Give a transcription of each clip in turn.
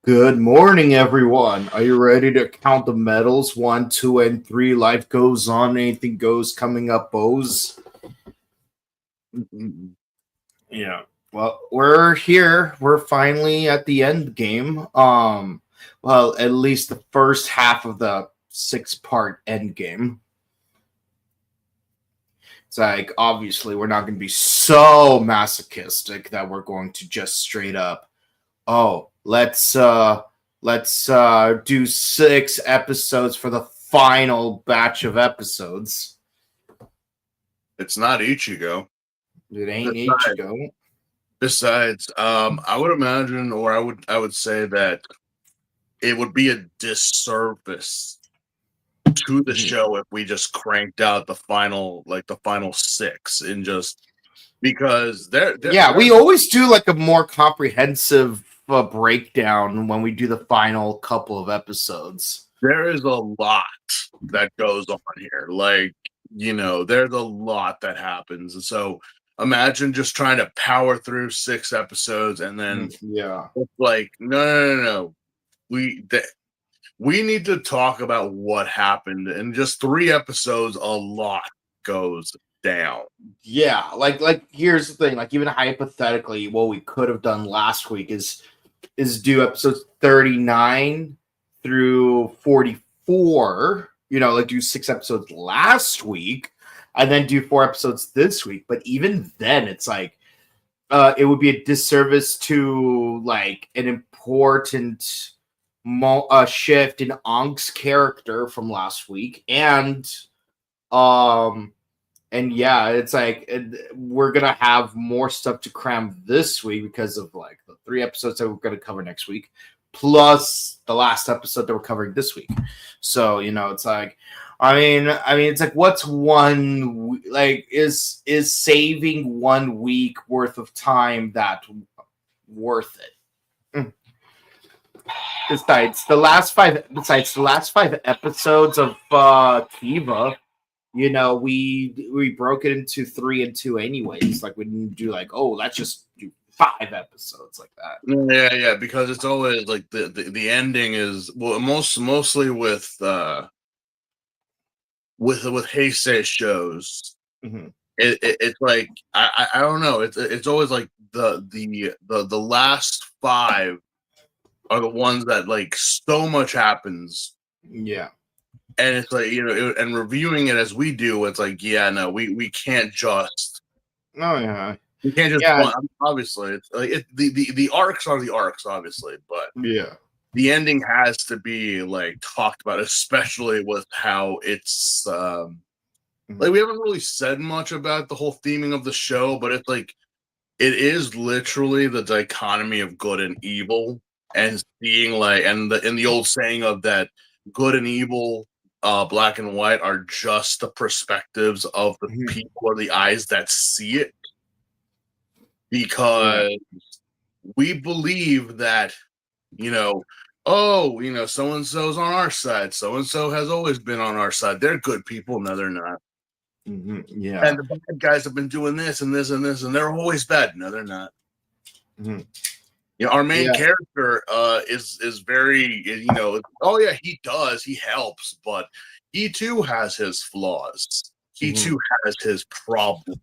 Good morning, everyone. Are you ready to count the medals? 1, 2, and 3. Life goes on. Anything goes. Coming up, bows. Yeah. Well, we're here. We're finally at the end game. Well, at least the first half of the 6-part end game. It's like obviously we're not going to be so masochistic that we're going to just straight up. Oh, let's do 6 episodes for the final batch of episodes. It's not Ichigo. It ain't Ichigo. Besides, I would imagine, or I would say that it would be a disservice to the show if we just cranked out the final 6 and just because we always do like a more comprehensive breakdown when we do the final couple of episodes. There is a lot that goes on here. There's a lot that happens. And so imagine just trying to power through 6 episodes and then it's like, no. We need to talk about what happened. In just 3 episodes, a lot goes down. Yeah, like here's the thing, like even hypothetically, what we could have done last week is do episodes 39 through 44, like do 6 episodes last week and then do 4 episodes this week. But even then, it's like it would be a disservice to like an important shift in Ank's character from last week, and yeah, it's like we're gonna have more stuff to cram this week because of like the 3 episodes that we're gonna cover next week, plus the last episode that we're covering this week. So it's like, I mean, it's like, what's one like is saving 1 week worth of time that worth it? Besides the last 5 episodes of Kiva, we broke it into 3 and 2 anyways. Like we didn't do like, oh, let's just do 5 episodes like that. Yeah, because it's always like the ending is mostly with Heisei shows. Mm-hmm. It's like I don't know. It's always like the last 5 are the ones that like so much happens. Yeah. And it's like, and reviewing it as we do, it's like, yeah, no, we can't just. Oh yeah. We can't just. Obviously, it's like the arcs are the arcs, obviously, but yeah, the ending has to be like talked about, especially with how it's. Like we haven't really said much about the whole theming of the show, but it's like it is literally the dichotomy of good and evil, and seeing like in the old saying of that good and evil. Black and white are just the perspectives of the people or the eyes that see it, because we believe that so-and-so's on our side, so-and-so has always been on our side, they're good people. No, they're not. Yeah, and the bad guys have been doing this and this and this and they're always bad. No, they're not. Our main character is very, oh yeah, he helps, but he too has his flaws. He too has his problems,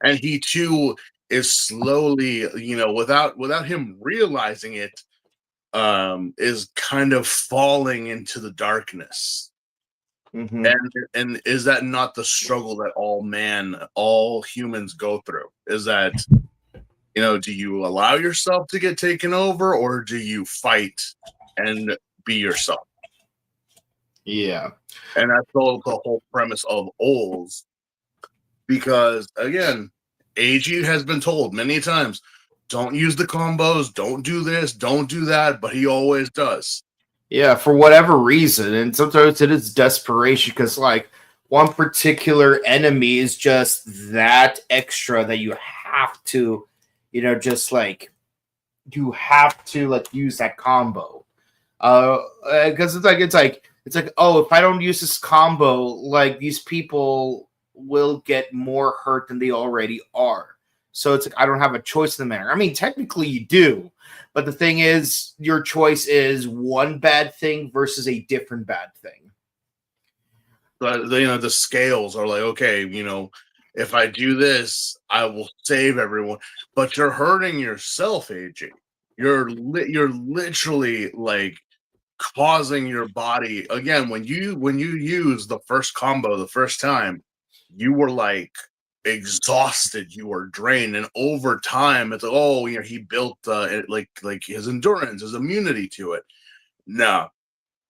and he too is slowly, without him realizing it, is kind of falling into the darkness. And is that not the struggle that all humans go through? Is that do you allow yourself to get taken over, or do you fight and be yourself? Yeah. And that's the whole premise of OOOs. Because, again, Eiji has been told many times, don't use the combos, don't do this, don't do that, but he always does. Yeah, for whatever reason. And sometimes it is desperation because, like, one particular enemy is just that extra that you have to... just like you have to like use that combo. Because it's like, oh, if I don't use this combo, like these people will get more hurt than they already are. So it's like I don't have a choice in the matter. I mean, technically you do, But the thing is, your choice is one bad thing versus a different bad thing. But the scales are like, okay, if I do this, I will save everyone. But you're hurting yourself, AJ. You're literally like causing your body again when you use the first combo the first time, you were like exhausted, you were drained, and over time it's like, he built like his endurance, his immunity to it. No,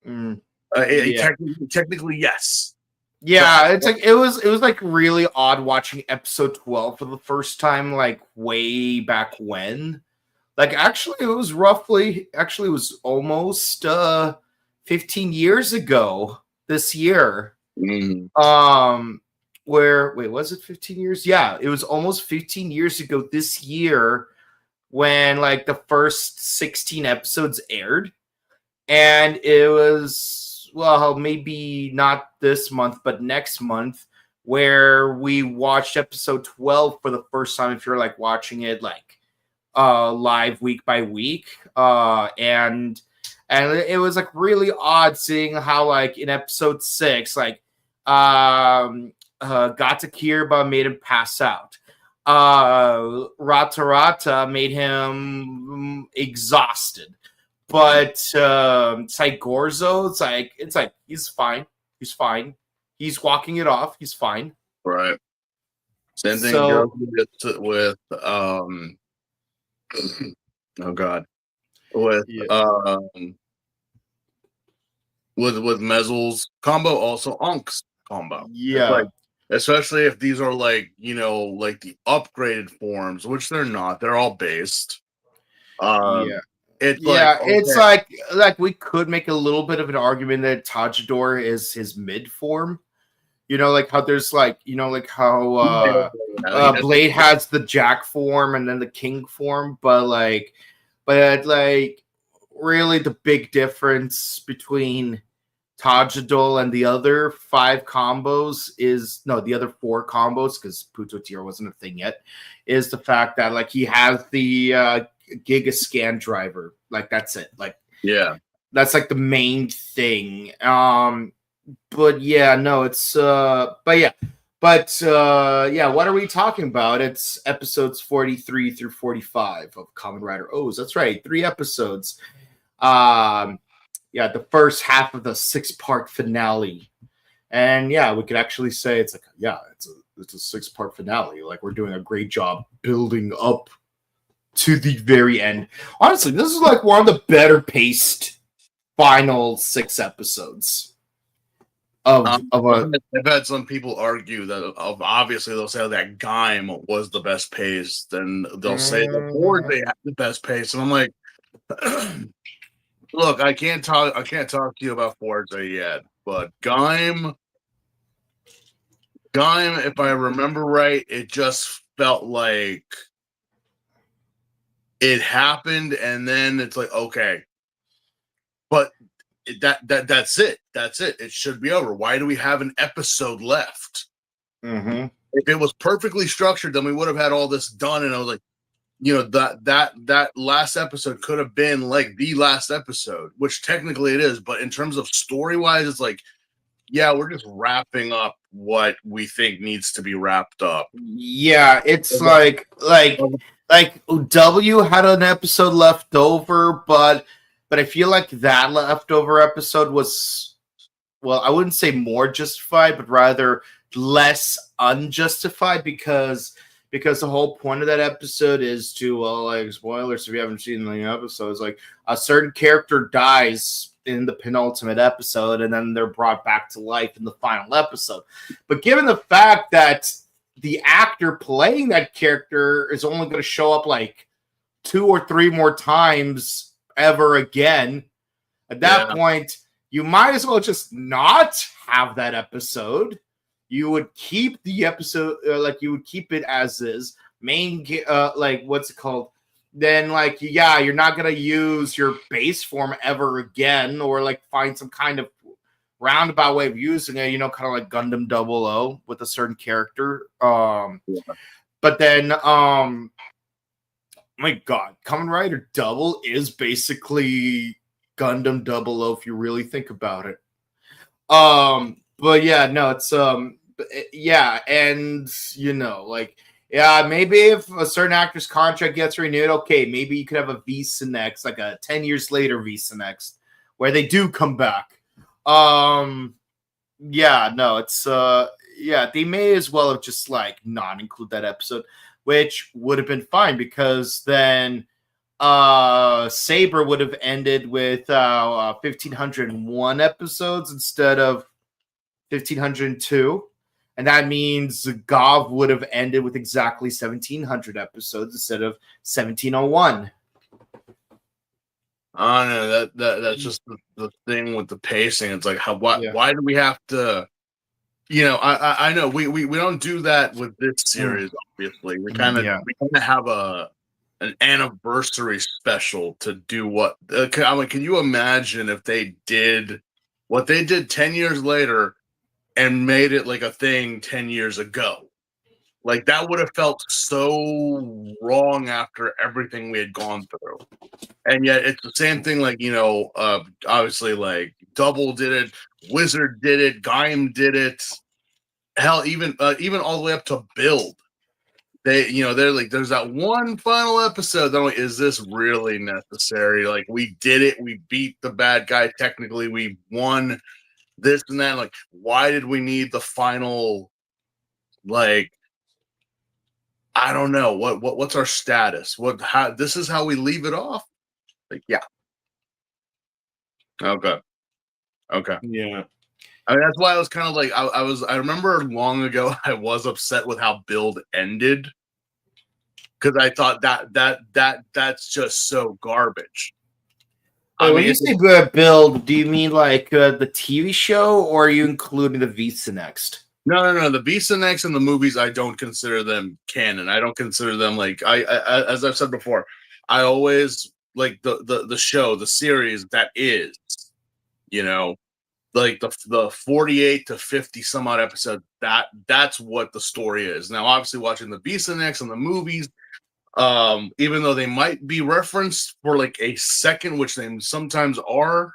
Yeah. technically yes. Yeah, it's like it was like really odd watching episode 12 for the first time, like way back when. Like actually it was almost 15 years ago this year. Wait, was it 15 years? Yeah, it was almost 15 years ago this year when like the first 16 episodes aired. And it was, well, maybe not this month, but next month, where we watched episode 12 for the first time, if you're like watching it like live week by week. And it was like really odd seeing how like in episode 6, like Gata Kirba made him pass out. Rata Rata made him exhausted. But Gorzo, it's like he's fine. He's walking it off. He's fine. Right. Same thing goes with oh god, with with Mezzle's combo, also Unk's combo. Yeah. Like, especially if these are like like the upgraded forms, which they're not. They're all based. It's like we could make a little bit of an argument that Tajidor is his mid form. Like how there's like like how Blade has the Jack form and then the King form, but really the big difference between Tajidol and the other 5 combos the other 4 combos, because Putotir wasn't a thing yet, is the fact that like he has the Giga Scan driver. Like that's it. Like that's like the main thing. But yeah, no, it's what are we talking about? It's episodes 43 through 45 of Kamen Rider O's. That's right, 3 episodes. The first half of the 6-part finale. And yeah, we could actually say it's like, it's a 6-part finale. Like we're doing a great job building up to the very end. Honestly, this is like one of the better paced final 6 episodes. I've had some people argue that obviously they'll say that Gaim was the best pace, then they'll say the board they had the best pace, and I'm like, look, I can't talk to you about Forza yet, but Gaim, if I remember right, it just felt like it happened, and then it's like, okay, but that's it. It should be over. Why do we have an episode left? Mm-hmm. If it was perfectly structured, then we would have had all this done. And I was like, that last episode could have been like the last episode, which technically it is. But in terms of story wise, it's like, we're just wrapping up what we think needs to be wrapped up. Yeah, it's like W had an episode left over, but I feel like that leftover episode was, well, I wouldn't say more justified, but rather less unjustified, because the whole point of that episode is to, like, spoilers if you haven't seen the episodes, like a certain character dies in the penultimate episode and then they're brought back to life in the final episode. But given the fact that the actor playing that character is only going to show up like 2 or 3 more times ever again, at that point you might as well just not have that episode. You would keep the episode you would keep it as is main what's it called, then you're not gonna use your base form ever again, or like find some kind of roundabout way of using it, kind of like Gundam 00 with a certain character. But then my God, Kamen Rider Double is basically Gundam 00 if you really think about it. But yeah, no, it's yeah, and like yeah, maybe if a certain actor's contract gets renewed, okay, maybe you could have a Visa Next, like a 10 years later Visa Next, where they do come back. Yeah, no, it's yeah, they may as well have just like not include that episode, which would have been fine because then Saber would have ended with 1501 episodes instead of 1502, and that means Gov would have ended with exactly 1700 episodes instead of 1701. I know that's just the thing with the pacing. It's like why do we have to? I know we don't do that with this series. Obviously, we kind of have an anniversary special to do what. I mean, can you imagine if they did what they did 10 years later and made it like a thing 10 years ago? Like that would have felt so wrong after everything we had gone through. And yet it's the same thing, like, obviously like Double did it, Wizard did it, Gaim did it. Hell, even all the way up to Build. They're like, there's that one final episode. They're like, is this really necessary? Like, we did it. We beat the bad guy. Technically, we won this and that. Like, why did we need the final? Like, I don't know. What's our status? This is how we leave it off? Like, yeah. Okay. Yeah. I mean, that's why I was kind of like, I remember long ago, I was upset with how Build ended. Because I thought that's just so garbage. Wait, when you say Build, do you mean like the TV show, or are you including the Visa Next? No. The Visa Next and the movies, I don't consider them canon. I don't consider them like I as I've said before. I always like the show, the series that is, like the 48 to 50 some odd episodes. That's what the story is. Now, obviously, watching the Visa Next and the movies. Even though they might be referenced for like a second, which they sometimes are,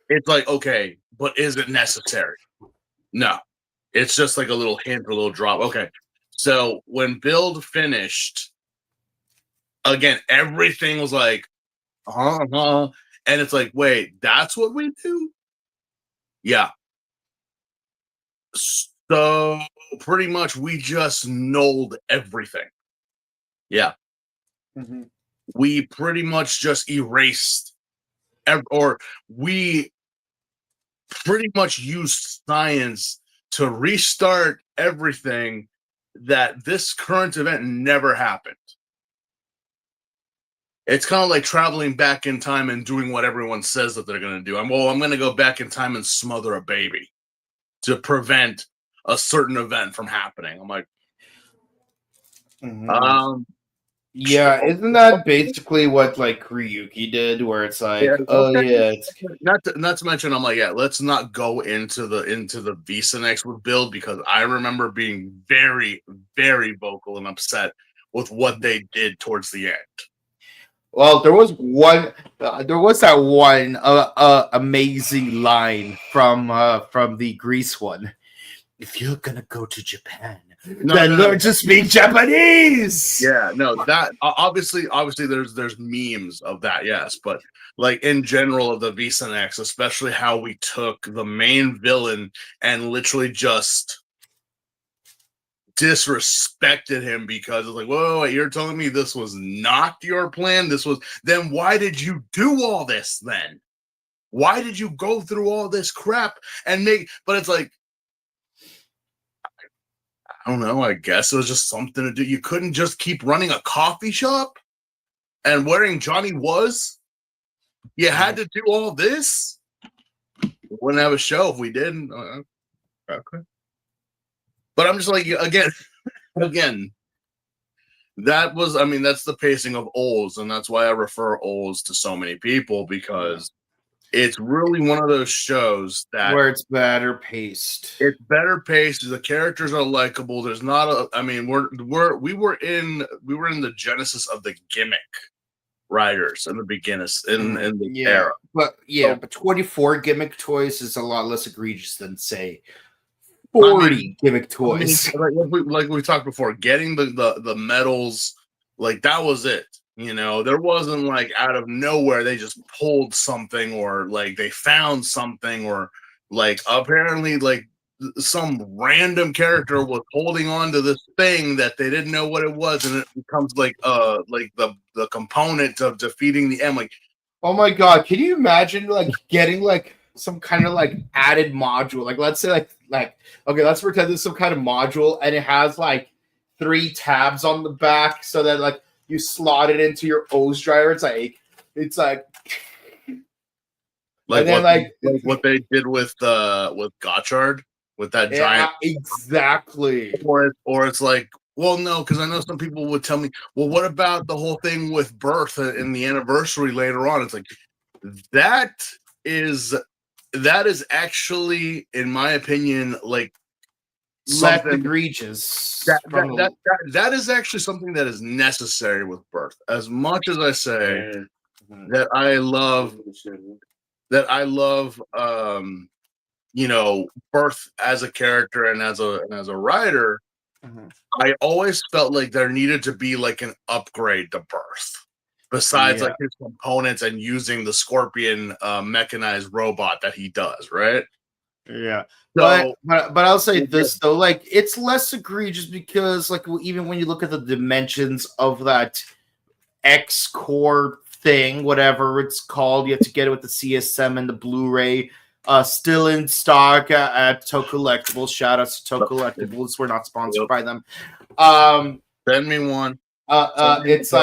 it's like, okay, but is it necessary? No, it's just like a little hint, a little drop. Okay, so when Build finished, again, everything was like, and it's like, wait, that's what we do? Yeah. So pretty much we just nulled everything. Yeah. Mm-hmm. We pretty much just erased, or we pretty much used science to restart everything that this current event never happened. It's kind of like traveling back in time and doing what everyone says that they're going to do. I'm going to go back in time and smother a baby to prevent a certain event from happening. I'm like, yeah, isn't that basically what like Ryuki did, where it's like, it's not to mention, I'm like, yeah, let's not go into the Visa Next with Build, because I remember being very, very vocal and upset with what they did towards the end. Well, there was that one amazing line from the Greece one. If you're gonna go to Japan, then learn to speak Japanese. Yeah, no, that obviously there's memes of that, yes, but like in general of the Visa Next, especially how we took the main villain and literally just disrespected him because it's like, whoa, you're telling me this was not your plan? Then why did you do all this then? Why did you go through all this crap but it's like, I don't know, I guess it was just something to do. You couldn't just keep running a coffee shop and wearing Johnny Was? You had to do all this? We wouldn't have a show if we didn't. Okay. But I'm just like, again, that's the pacing of O's, and that's why I refer O's to so many people, because it's really one of those shows that where it's better paced. it's better paced. The characters are likable. There's not a. I mean, we were in the genesis of the gimmick riders in the beginnings in the era. But So, but 24 gimmick toys is a lot less egregious than say 40 gimmick toys. Like we talked before, getting the medals, like that was it. You know, there wasn't like out of nowhere they just pulled something or like they found something or like apparently like some random character was holding on to this thing that they didn't know what it was, and it becomes like the component of defeating the M. Like, Oh my god, can you imagine like getting like some kind of like added module? Like let's say like okay, let's pretend there's some kind of module and it has like 3 tabs on the back so that like you slot it into your O's driver. It's like like then, what they did with Gotchard with that giant exactly. Or it's like, well, no, because I know some people would tell me, well, what about the whole thing with birth and the anniversary later on? It's like that is actually, in my opinion, like less egregious. That is actually something that is necessary with birth. As much as I say that I love you know, birth as a character and as a writer, I always felt like there needed to be like an upgrade to birth. Besides like his components and using the Scorpion mechanized robot that he does, right? Yeah. So, but I'll say this though, like it's less egregious because like even when you look at the dimensions of that X core thing, whatever it's called, you have to get it with the CSM and the Blu-ray. Still in stock at Toe Collectibles. Shout out to Toe Collectibles. We're not sponsored by them. Send me one. It's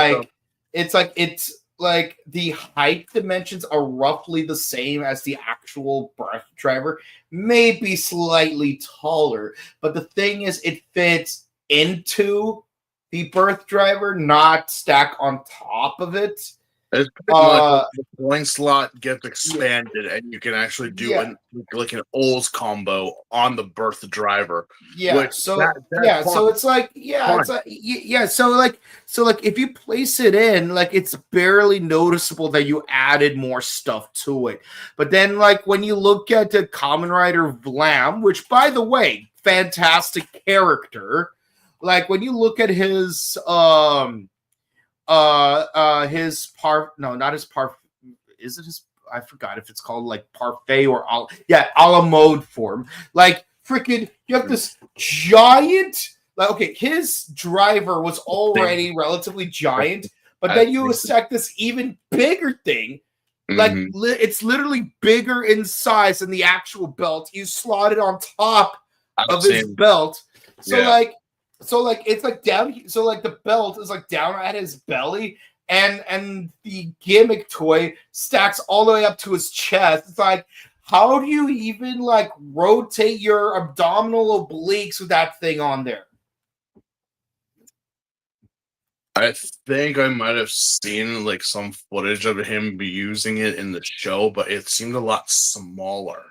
like the height dimensions are roughly the same as the actual birth driver, maybe slightly taller. But the thing is, it fits into the birth driver, not stack on top of it. It's pretty much the coin slot gets expanded, and you can actually do like an O's combo on the birth driver. Yeah. So it's like so if you place it in, like it's barely noticeable that you added more stuff to it. But then like when you look at the Kamen Rider Vlam, which by the way, fantastic character. Like when you look at his not his par is it his I forgot if it's called like parfait or a la mode form. Like freaking you have this giant like okay, his driver was already relatively giant, but then you stack this even bigger thing. Like it's literally bigger in size than the actual belt. You slot it on top of his belt. So it's like down. So like the belt is like down at his belly, and the gimmick toy stacks all the way up to his chest. It's like, how do you even like rotate your abdominal obliques with that thing on there? I think I might have seen like some footage of him be using it in the show, but it seemed a lot smaller.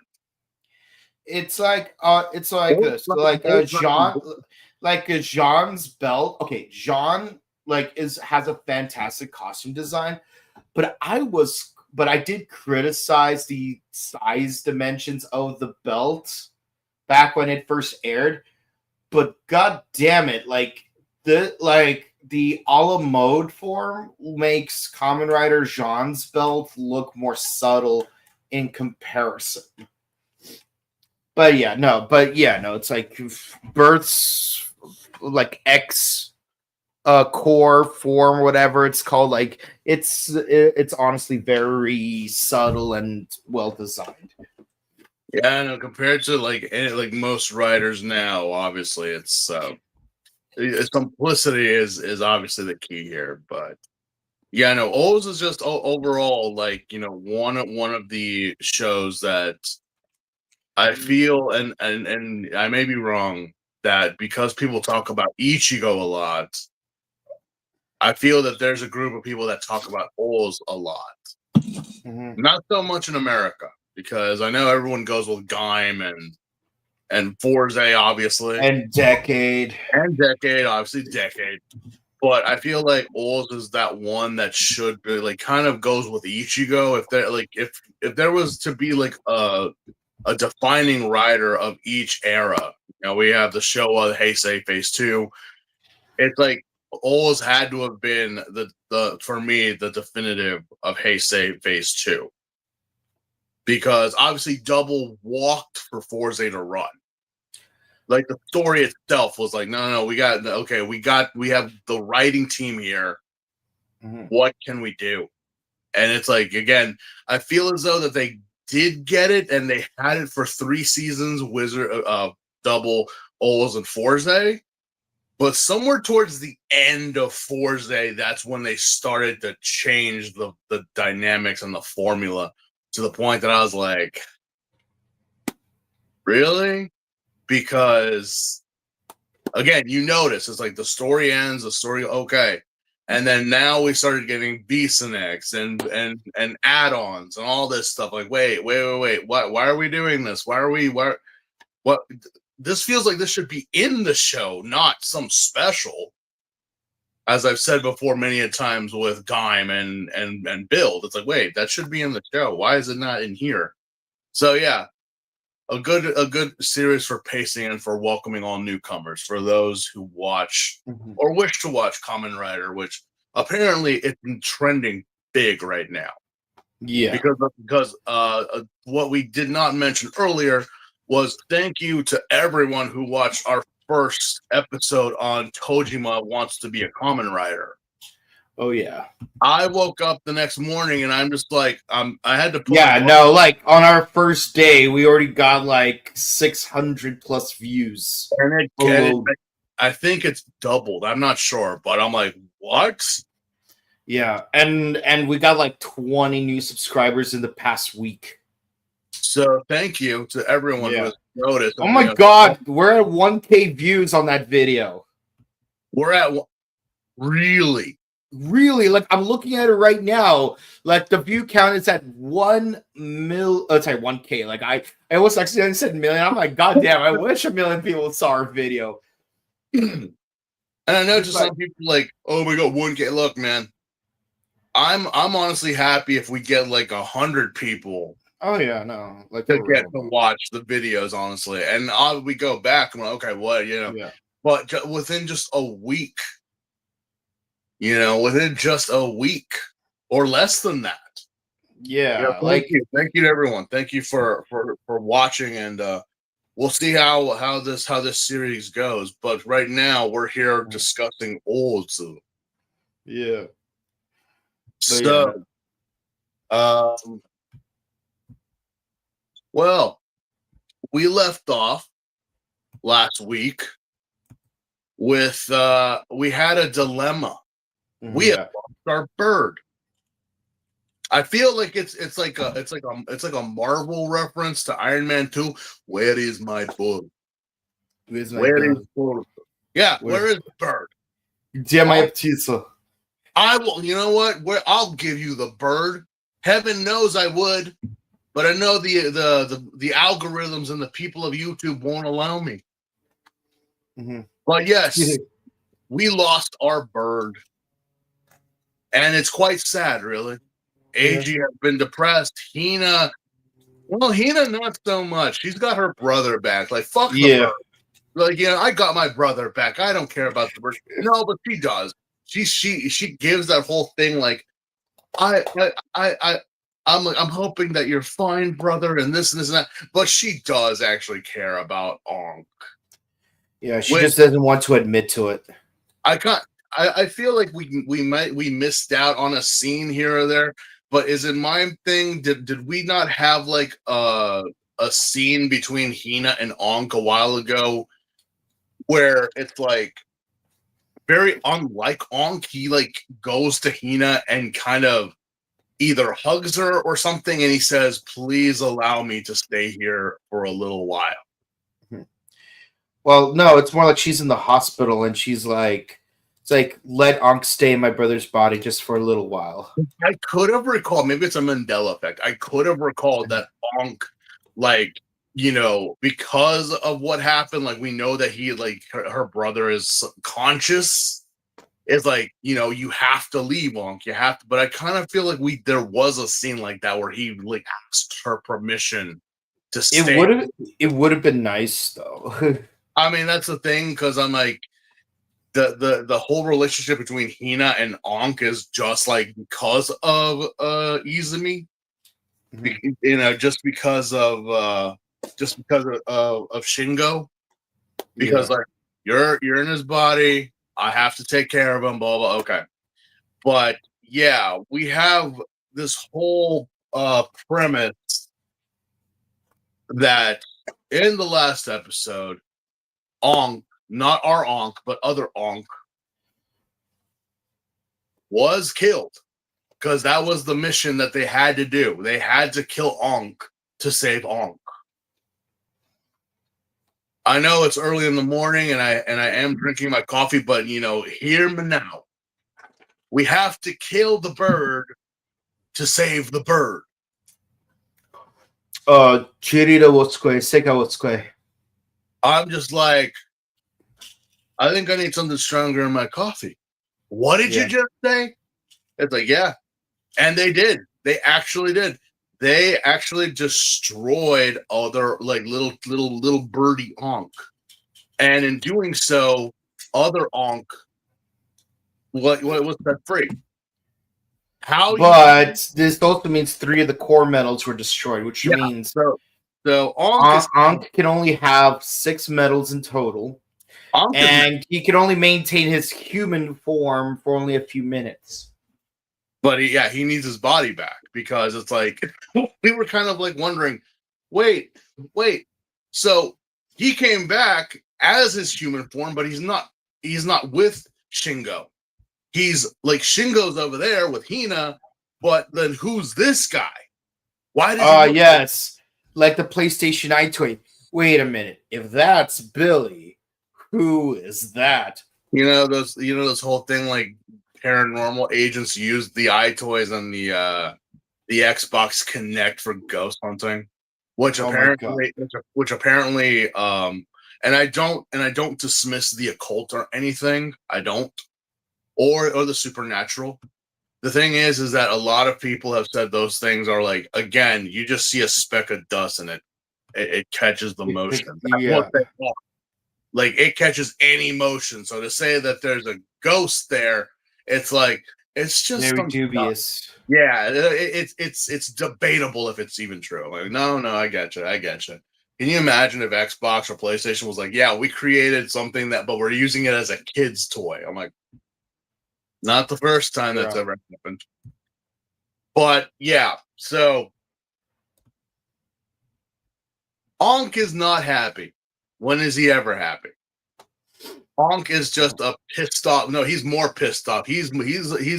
It's like this. Jean's belt. Okay, Jean has a fantastic costume design, but I did criticize the size dimensions of the belt back when it first aired. But god damn it, the a la mode form makes Kamen Rider Jean's belt look more subtle in comparison. But no, it's like births like X core form, whatever it's called. Like it's honestly very subtle and well designed. Yeah, no, compared to like most writers now, obviously it's simplicity is obviously the key here, but yeah, no, O's is just overall like, you know, one of the shows that I feel, and I may be wrong, that because people talk about Ichigo a lot, I feel that there's a group of people that talk about O's a lot. Not so much in America, because I know everyone goes with Gaim and Forze, obviously, And Decade, obviously Decade. But I feel like Oz is that one that should be like kind of goes with Ichigo. If there was to be like a defining rider of each era, we have the Showa, the Heisei Phase 2. It's like Oz had to have been the for me the definitive of Heisei Phase 2, because obviously Double walked for Forze to run. Like the story itself was like, no, we have the writing team here. What can we do? And it's like, again, I feel as though that they did get it, and they had it for 3 seasons, Double, Oz, and Forze. But somewhere towards the end of Forze, that's when they started to change the dynamics and the formula, to the point that I was like, really? Because, again, you notice it's like the story ends, okay. And then now we started getting B-Synex and add-ons and all this stuff. Like, wait. Why are we doing this? What? This feels like this should be in the show, not some special. As I've said before many a times with Gaim and Build, it's like, wait, that should be in the show. Why is it not in here? So yeah, a good series for pacing and for welcoming all newcomers, for those who watch or wish to watch Kamen Rider, which apparently it's trending big right now. Yeah, because what we did not mention earlier was thank you to everyone who watched our first episode on Tojima Wants to Be a Kamen Rider. Oh yeah. I woke up the next morning and I'm just like, I had to put. Yeah, no, like on our first day, we already got like 600 plus views. And I think it's doubled. I'm not sure, but I'm like, what? Yeah, and we got like 20 new subscribers in the past week. So thank you to everyone who has noticed. Oh my god, we're at 1K views on that video. We're at really, like I'm looking at it right now. Like the view count is at 1K. Like I almost accidentally said million. I'm like, god damn, I wish 1 million people saw our video. And I know just some people like, oh my god, 1K. Look, man, I'm honestly happy if we get like 100 people. Oh yeah, no, like to get to watch the videos, honestly, and we go back and we're like, okay, what, Yeah. But within just a week, within just a week or less than that. Yeah, thank you to everyone. Thank you for watching, and we'll see how this series goes. But right now, we're here discussing Ozu. Yeah. So, well, we left off last week with we had a dilemma. We had lost our bird. I feel like it's like a Marvel reference to Iron Man 2. Where is my bird? Where is bird? Yeah, where is the bird? I will. You know what? I'll give you the bird. Heaven knows I would. But I know the algorithms and the people of YouTube won't allow me. But yes, we lost our bird. And it's quite sad, really. Eiji has been depressed. Hina, not so much. She's got her brother back. Like, fuck the bird. Like, I got my brother back. I don't care about the bird. No, but she does. She gives that whole thing like, I'm hoping that you're fine, brother, and this and that. But she does actually care about Ankh. Yeah, she just doesn't want to admit to it. I feel like we missed out on a scene here or there. But is it my thing? Did we not have like a scene between Hina and Ankh a while ago, where it's like very unlike Ankh? He like goes to Hina and kind of either hugs her or something, and he says, please allow me to stay here for a little while. Well, no, it's more like she's in the hospital and she's like It's like, let Ankh stay in my brother's body just for a little while. I could have recalled, maybe it's a Mandela effect. I could have recalled that Ankh, like, you know, because of what happened, like we know that he, like, her brother is conscious. It's like, you know, you have to leave, Ankh. You have to. But I kind of feel like there was a scene like that where he like asked her permission to stay. It would have been nice though. I mean, that's the thing, because I'm like, the whole relationship between Hina and Ankh is just like because of Izumi. Mhm. You know, just because of Shingo, because like you're in his body, I have to take care of him, blah blah. Okay, but yeah, we have this whole premise that in the last episode, Ankh, not our Ankh, but other Ankh, was killed. Because that was the mission that they had to do. They had to kill Ankh to save Ankh. I know it's early in the morning and I am drinking my coffee, but you know, hear me now. We have to kill the bird to save the bird. Chirida Wotsukue, Seka Wotsukue. I'm just like, I think I need something stronger in my coffee. What did you just say? It's like, yeah. And they did. They actually did. They actually destroyed other like little birdie Ankh. And in doing so, other Ankh what was that free? But this also means 3 of the core metals were destroyed, which means so Ankh can only have 6 metals in total. And he can only maintain his human form for only a few minutes. But he needs his body back, because it's like we were kind of like wondering, wait. So he came back as his human form, but he's not with Shingo. He's like, Shingo's over there with Hina, but then who's this guy? Why does yes. Like the PlayStation iToy. Wait a minute. If that's Billy, who is that? You know this whole thing, like paranormal agents used the iToys and the Xbox Connect for ghost hunting, which apparently and I don't dismiss the occult or anything. I don't, or the supernatural. The thing is that a lot of people have said those things are like, again, you just see a speck of dust and it catches the motion. That's what they are. Like, it catches any motion. So to say that there's a ghost there, it's like, it's just very dubious. Stuff. Yeah, it's debatable if it's even true. Like, no, I get you. Can you imagine if Xbox or PlayStation was like, yeah, we created something but we're using it as a kid's toy? I'm like, not the first time that's ever happened. But yeah, so Ankh is not happy. When is he ever happy? Ankh is just a pissed off. No, he's more pissed off. He's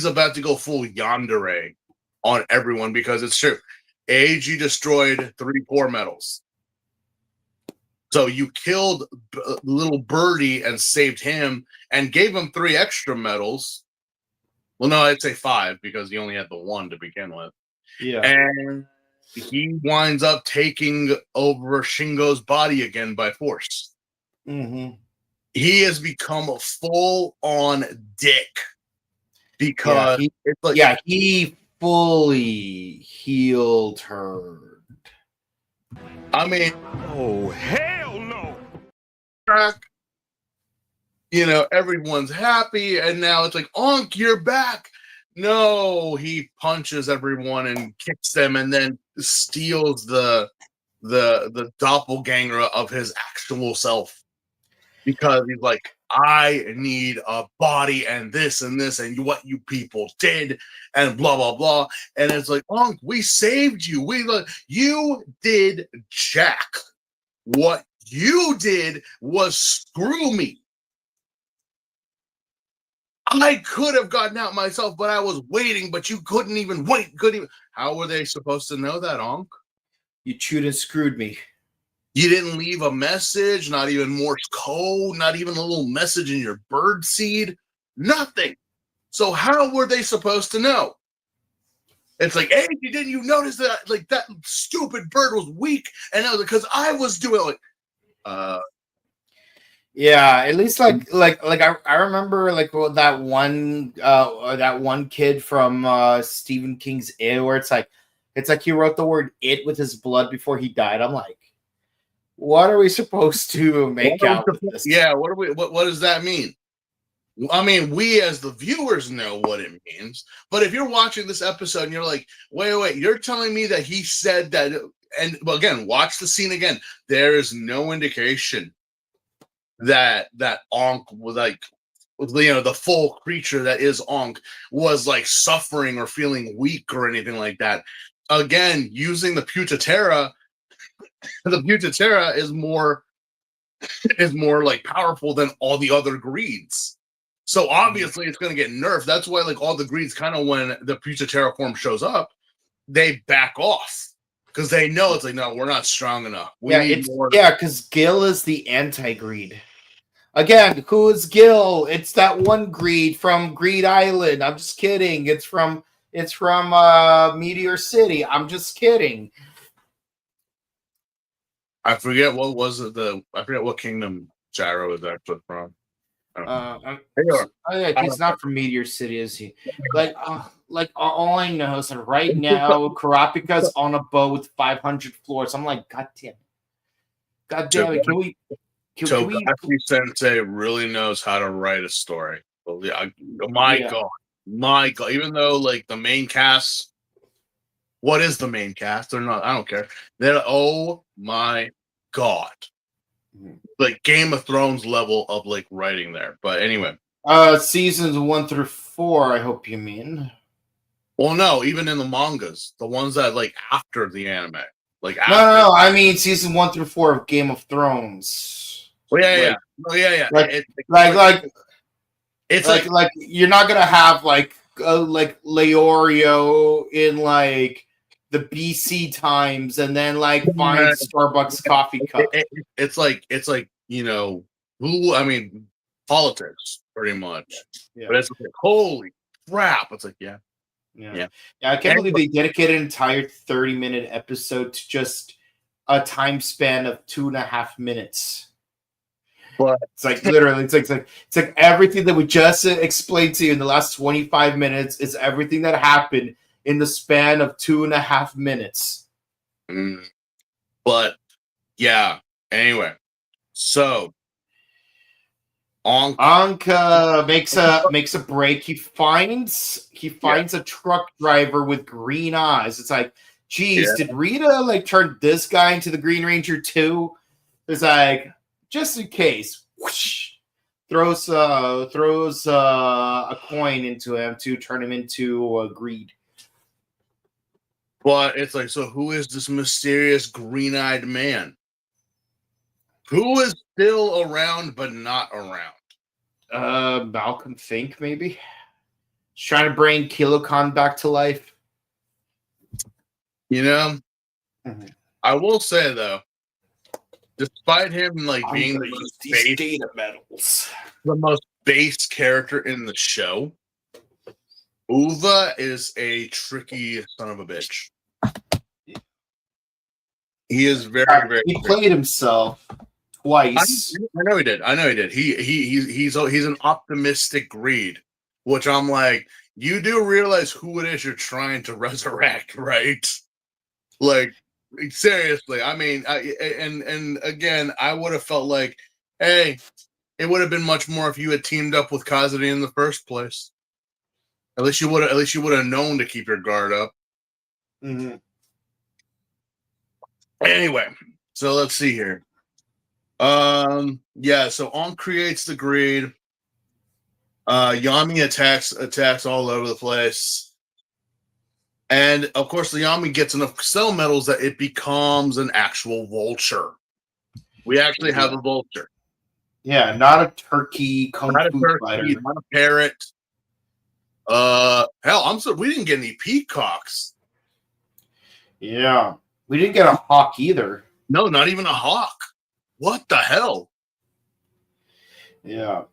about to go full yandere on everyone, because it's true. You destroyed 3 core metals. So you killed little birdie and saved him and gave him 3 extra metals. Well, no, I'd say 5, because he only had the 1 to begin with. Yeah. And he winds up taking over Shingo's body again by force. Mm-hmm. He has become a full-on dick, because he fully healed her. I mean, oh hell no! You know, everyone's happy, and now it's like, Ankh, you're back. No, he punches everyone and kicks them, and then steals the doppelganger of his actual self, because he's like, I need a body and this and what you people did and blah blah blah. And it's like, Ankh, we saved you. You did jack. What you did was screw me. I could have gotten out myself, but I was waiting, but you couldn't even wait. How were they supposed to know that, Ankh? You chewed and screwed me. You didn't leave a message, not even Morse code, not even a little message in your bird seed. Nothing. So how were they supposed to know? It's like, hey, didn't you notice that like that stupid bird was weak? And I was because I was doing like Yeah, at least I remember like that one kid from Stephen King's It, where it's like he wrote the word "it" with his blood before he died. I'm like, what are we supposed to make out with this? Yeah, what does that mean? I mean, we as the viewers know what it means, but if you're watching this episode and you're like, wait, you're telling me that he said that, and well, again, watch the scene again. There is no indication that Ankh was like, the full creature that is Ankh was like suffering or feeling weak or anything like that. Again, using the Putaterra is more like powerful than all the other greeds. So obviously it's going to get nerfed. That's why like all the greeds kind of when the Putaterra form shows up, they back off because they know it's like, no, we're not strong enough. We need more. Yeah, because Gil is the anti-greed. Again, who is Gil? It's that one greed from Greed Island. I'm just kidding. It's from Meteor City. I'm just kidding. I forget what was it. I forget what kingdom Gyro is actually from. He's not from Meteor City, is he? Like all I know is that right now Kurapika's on a boat with 500 floors. I'm like, God damn it! Can we? Sensei really knows how to write a story. My God! Even though like the main cast, what is the main cast? They're not. I don't care. Oh my God! Like Game of Thrones level of like writing there. But anyway, seasons 1 through 4. I hope you mean. Well, no, even in the mangas, the ones that like after the anime, like after. No. I mean season 1 through 4 of Game of Thrones. Well, yeah. It's like you're not gonna have like Leorio in like the BC times and then like find Starbucks coffee cup. It's like who I mean politics pretty much. Yeah. But it's like holy crap! It's like yeah. I can't believe they dedicated an entire 30-minute episode to just a time span of 2.5 minutes. But it's like literally, it's like everything that we just explained to you in the last 25 minutes is everything that happened in the span of 2.5 minutes. But yeah. Anyway, so Ankh makes a break. He finds a truck driver with green eyes. It's like, geez, did Rita like turn this guy into the Green Ranger too? It's like, just in case, whoosh, throws a coin into him to turn him into greed. But it's like, so who is this mysterious green-eyed man? Who is still around but not around? Malcolm Fink, maybe. He's trying to bring Kilocon back to life. I will say though, despite him like being the most base character in the show, Uva is a tricky son of a bitch. He is very, very. He played himself twice. I know he did. He's an optimistic greed, which I'm like, you do realize who it is you're trying to resurrect, right? Like, seriously. I mean, and again, I would have felt like, hey, it would have been much more if you had teamed up with Kazadi in the first place. At least you would have known to keep your guard up. Mm-hmm. Anyway, so let's see here. So On creates the greed. Yami attacks all over the place. And of course, the Yami gets enough cell metals that it becomes an actual vulture. We actually have a vulture. Yeah, not a turkey kung fu fighter. Not a parrot. Hell, we didn't get any peacocks. Yeah. We didn't get a hawk either. No, not even a hawk. What the hell? Yeah.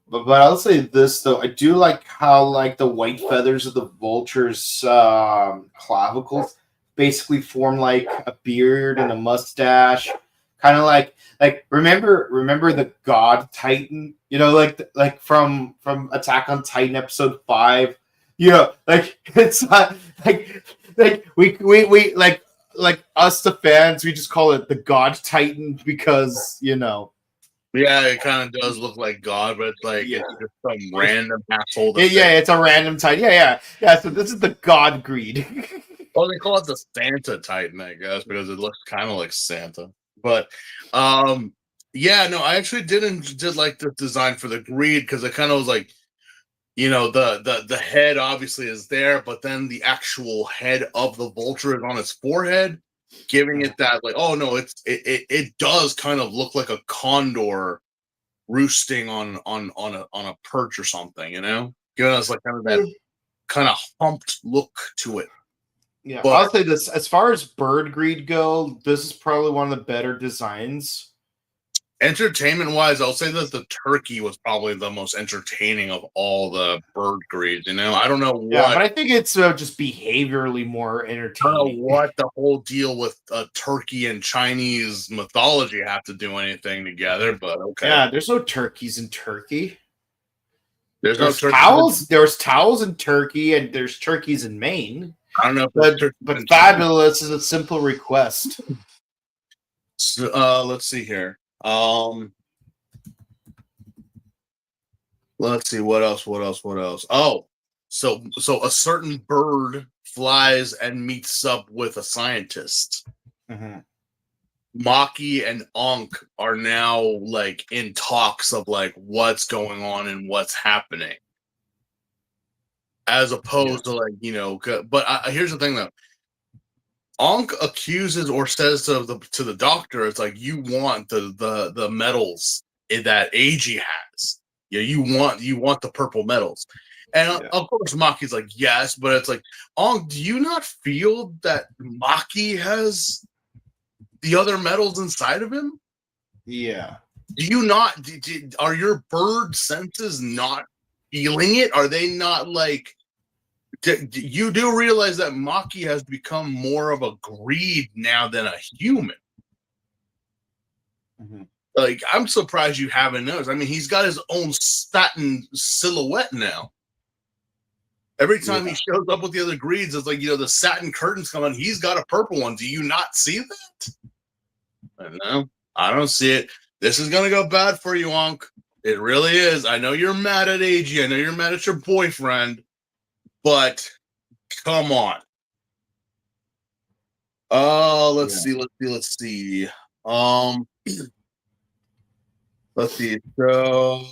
But I'll say this though, I do like how like the white feathers of the vulture's clavicles basically form like a beard and a mustache, kind of like remember the God Titan, you know, like from Attack on Titan episode 5, you know, like it's not like we like us the fans, we just call it the God Titan because you know. Yeah, it kind of does look like God, but it's like Yeah. it's just some random asshole. Yeah, it's a random Titan. Yeah. So this is the God Greed. Oh, they call it the Santa Titan, I guess, because it looks kind of like Santa. But yeah, no, I actually did like the design for the greed because it kind of was like, you know, the head obviously is there, but then the actual head of the vulture is on its forehead, giving it that like, oh no, it does kind of look like a condor roosting on a perch or something, you know, giving us like kind of that kind of humped look to it. Yeah, But I'll say this: as far as bird greed go, this is probably one of the better designs. entertainment wise, I'll say that the turkey was probably the most entertaining of all the bird greeds. You know, I don't know Yeah, what. but I think it's just behaviorally more I don't know entertaining. what the whole deal with turkey and Chinese mythology have to do anything together, but okay. Yeah, there's no turkeys in Turkey. There's no There's turkey. towels. There's towels in Turkey, and there's turkeys in Maine. I don't know if there's But turkey but in China. fabulous is a simple request. So, let's see here. Let's see what else. Oh, so a certain bird flies and meets up with a scientist. Mhm. Maki and Ankh are now like in talks of like what's going on and what's happening, as opposed to like, you know. But here's the thing though. Ankh accuses or says to the doctor, it's like you want the medals that Eiji has. Yeah, you want the purple medals. And Yeah. of course Maki's like, yes, but it's like, Ankh, do you not feel that Maki has the other medals inside of him? Yeah. Do you not? Are your bird senses not feeling it? Are they not like? You do realize that Maki has become more of a greed now than a human. Mm-hmm. Like, I'm surprised you haven't noticed. I mean, he's got his own satin silhouette now. Every time he shows up with the other greeds, it's like, you know, the satin curtains come on. He's got a purple one. Do you not see that? I don't know. I don't see it. This is gonna go bad for you, Ankh. It really is. I know you're mad at AG. I know you're mad at your boyfriend, but come on. Let's see. Let's see. So,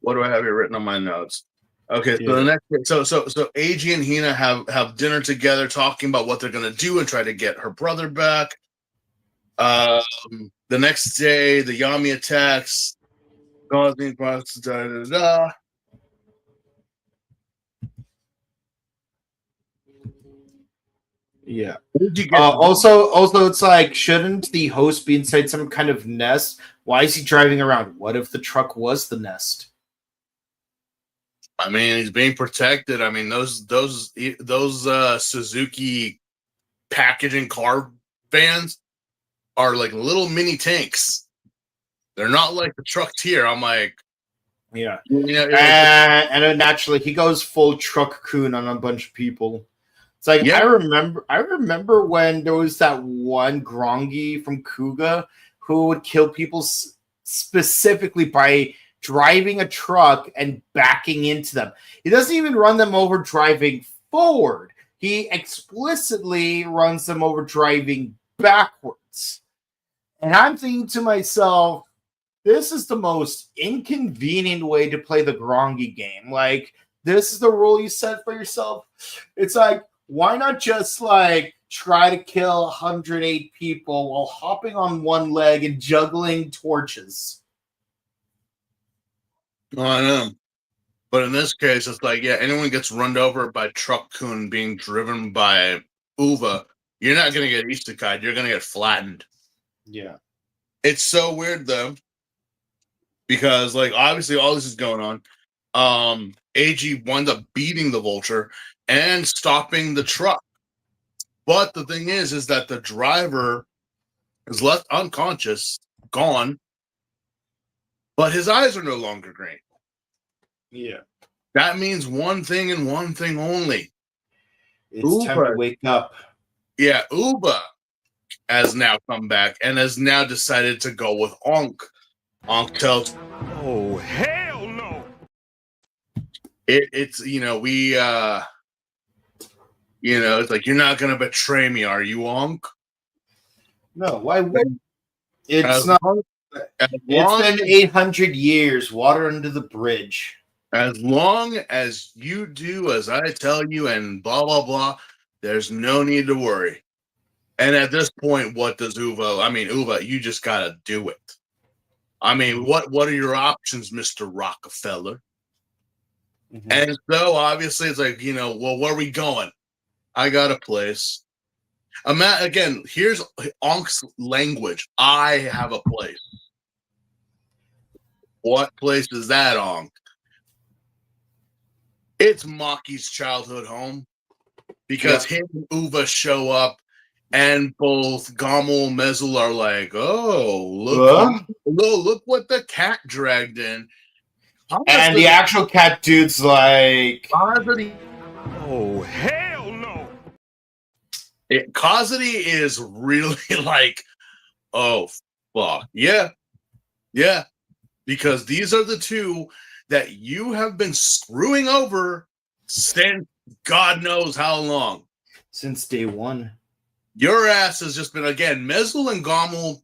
what do I have here written on my notes? Okay, so the next, so AG and Hina have dinner together, talking about what they're gonna do and try to get her brother back. The next day, the Yami attacks. Yeah. What did you get? Also, it's like, shouldn't the host be inside some kind of nest? Why is he driving around? What if the truck was the nest? I mean, he's being protected. I mean, those Suzuki packaging car vans are like little mini tanks. They're not like the truck tier. I'm like, Yeah. you know, And then naturally, he goes full truck coon on a bunch of people. It's like, yeah. I remember when there was that one Grongi from Kuga who would kill people specifically by driving a truck and backing into them. He doesn't even run them over driving forward. He explicitly runs them over driving backwards. And I'm thinking to myself, this is the most inconvenient way to play the Grongi game. Like, this is the rule you set for yourself. It's like, why not just like try to kill 108 people while hopping on one leg and juggling torches? Oh, I know. But in this case, it's like, yeah, anyone gets run over by Truck Kun being driven by Uva, you're not going to get isekai. You're going to get flattened. Yeah. It's so weird, though, because like obviously all this is going on. AG winds up beating the Vulture and stopping the truck. But the thing is that the driver is left unconscious, gone, but his eyes are no longer green. Yeah. That means one thing and one thing only. It's time to wake up. Yeah, Uba has now come back and has now decided to go with Onk. Onk tells, Oh, hell no! it's it's like, you're not gonna betray me, are you, Onk? No, why would it's As not? As It's long, been 800 years, water under the bridge. as long as you do as I tell you and blah blah blah, there's no need to worry. And at this point, what does Uva? I mean, Uva, you just gotta do it. I mean, what are your options, Mr. Rockefeller? Mm-hmm. And so obviously it's like, well, where are we going? I got a place. Again, here's Onk's language. I have a place. What place is that, Onk? It's Maki's childhood home. Because him and Uva show up and both Gommel and Mezel are like, oh, look what the cat dragged in. And the actual cat dude's like, Oh, hell no! Kazadi is really like, oh, fuck. Yeah. Because these are the two that you have been screwing over since God knows how long. Since day one. Your ass has just been, again, Mezel and Gommel,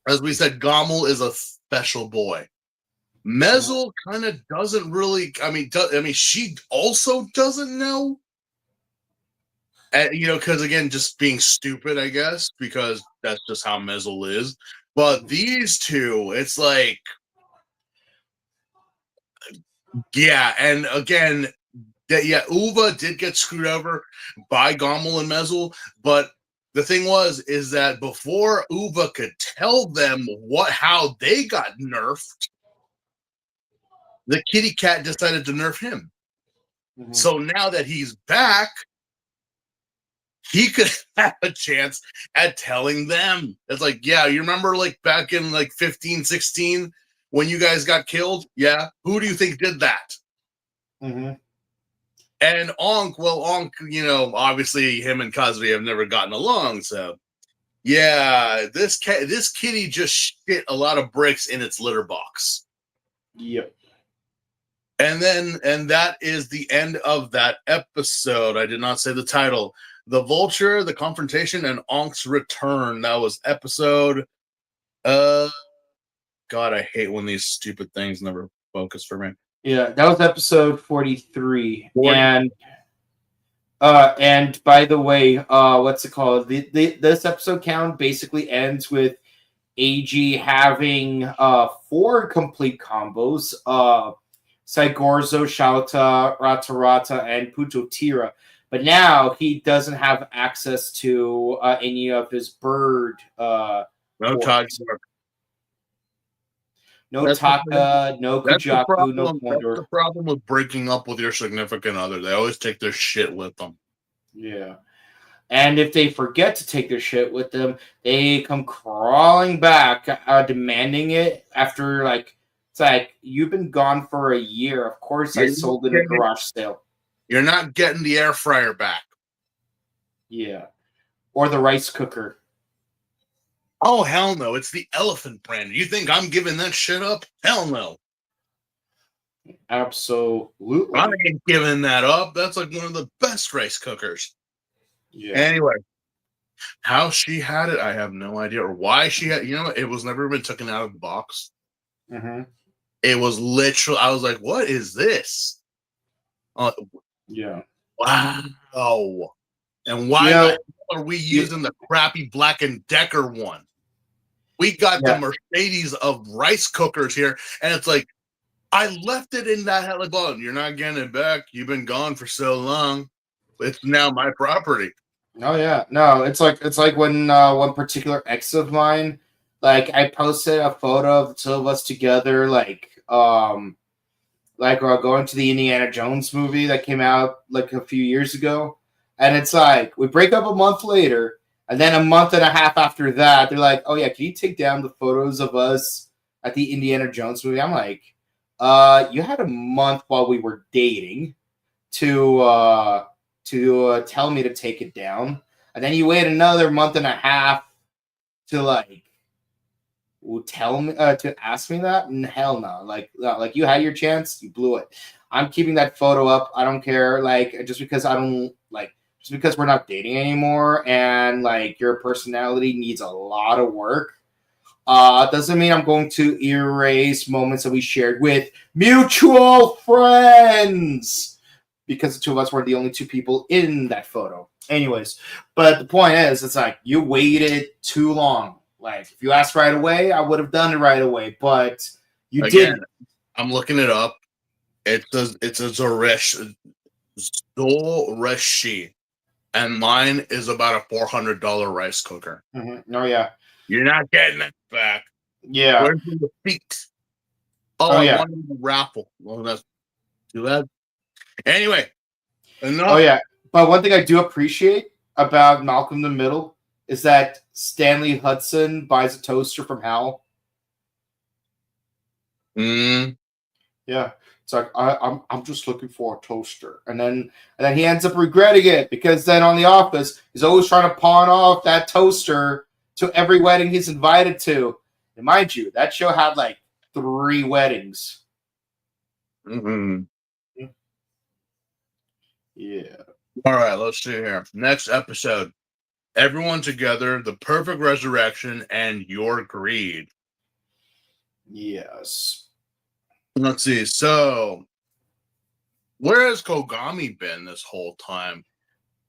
as we said, Gommel is a special boy. Mezel kind of doesn't really, she also doesn't know. Because again, just being stupid, I guess, because that's just how Mezel is. But these two, it's like, yeah, and again, Uva did get screwed over by Gommel and Mezel, but the thing is that before Uva could tell them how they got nerfed, the kitty cat decided to nerf him. Mm-hmm. So now that he's back, he could have a chance at telling them. It's like, yeah, you remember like back in like 15, 16 when you guys got killed? Yeah. Who do you think did that? Mm-hmm. And Onk, obviously him and Kazri have never gotten along. So, yeah, this kitty just shit a lot of bricks in its litter box. Yep. And that is the end of that episode. I did not say the title. The Vulture, the Confrontation, and Onk's Return. That was episode. God, I hate when these stupid things never focus for me. Yeah, that was episode 43. And by the way, what's it called? This episode count basically ends with AG having 4 complete combos. Saigorzo, Shouta, Rata, and Putotira. But now he doesn't have access to any of his bird. No Tags. No Taka, no Kujaku, no That's Condor. the problem with breaking up with your significant other. They always take their shit with them. Yeah. And if they forget to take their shit with them, they come crawling back, demanding it after, it's like, you've been gone for a year. Of course I sold it in a garage sale. You're not getting the air fryer back. Yeah. Or the rice cooker. Oh, hell no. It's the elephant brand. You think I'm giving that shit up? Hell no. Absolutely. I ain't giving that up. That's like one of the best rice cookers. Yeah. Anyway, how she had it, I have no idea. Or why she had, it was never been taken out of the box. Mm-hmm. It was literally, I was like, what is this? Yeah. Wow. And why are we using the crappy Black & Decker one? We got the Mercedes of rice cookers here, and it's like, I left it in that hell bone. You're not getting it back. You've been gone for so long. It's now my property. Oh yeah. No, it's like when one particular ex of mine, Like I posted a photo of the two of us together, like we're going to the Indiana Jones movie that came out like a few years ago, and it's like we break up a month later, and then a month and a half after that, they're like, "Oh yeah, can you take down the photos of us at the Indiana Jones movie?" I'm like, you had a month while we were dating to tell me to take it down, and then you wait another month and a half to like tell me to ask me that. Hell no. Like you had your chance, you blew it. I'm keeping that photo up. I don't care. Like just because we're not dating anymore, and like your personality needs a lot of work. Doesn't mean I'm going to erase moments that we shared with mutual friends, because the two of us were the only two people in that photo. Anyways, but the point is, it's like you waited too long. Like if you asked right away, I would have done it right away, but you didn't. I'm looking it up. It's a Zoreshi, and mine is about a $400 rice cooker. Mm-hmm. Oh yeah, you're not getting it back. Yeah. Where's the feet? Oh, I yeah. wanted the raffle. Well, that's too bad. Anyway, enough. Oh yeah, but one thing I do appreciate about Malcolm in the Middle is that Stanley Hudson buys a toaster from Hal. Yeah, it's like I'm just looking for a toaster, and then he ends up regretting it, because then on The Office he's always trying to pawn off that toaster to every wedding he's invited to. And mind you, that show had like 3 weddings. Mm-hmm. Yeah. All right, let's see here. Next episode. Everyone Together, The Perfect Resurrection, and Your Greed. Yes. Let's see. So, where has Kogami been this whole time?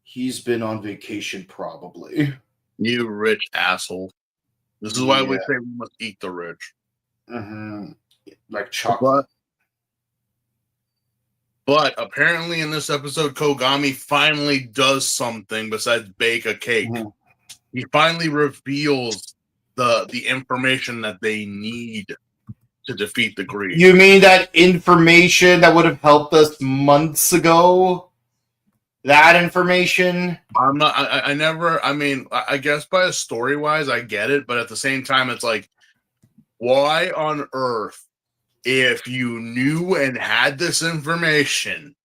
He's been on vacation, probably. You rich asshole. This is why we say we must eat the rich. Mm-hmm. Like chocolate. But apparently in this episode, Kogami finally does something besides bake a cake. Mm-hmm. He finally reveals the information that they need to defeat the greed. You mean that information that would have helped us months ago? That information? I'm not. I never. I mean, I guess by story wise, I get it, but at the same time, it's like, why on earth, if you knew and had this information,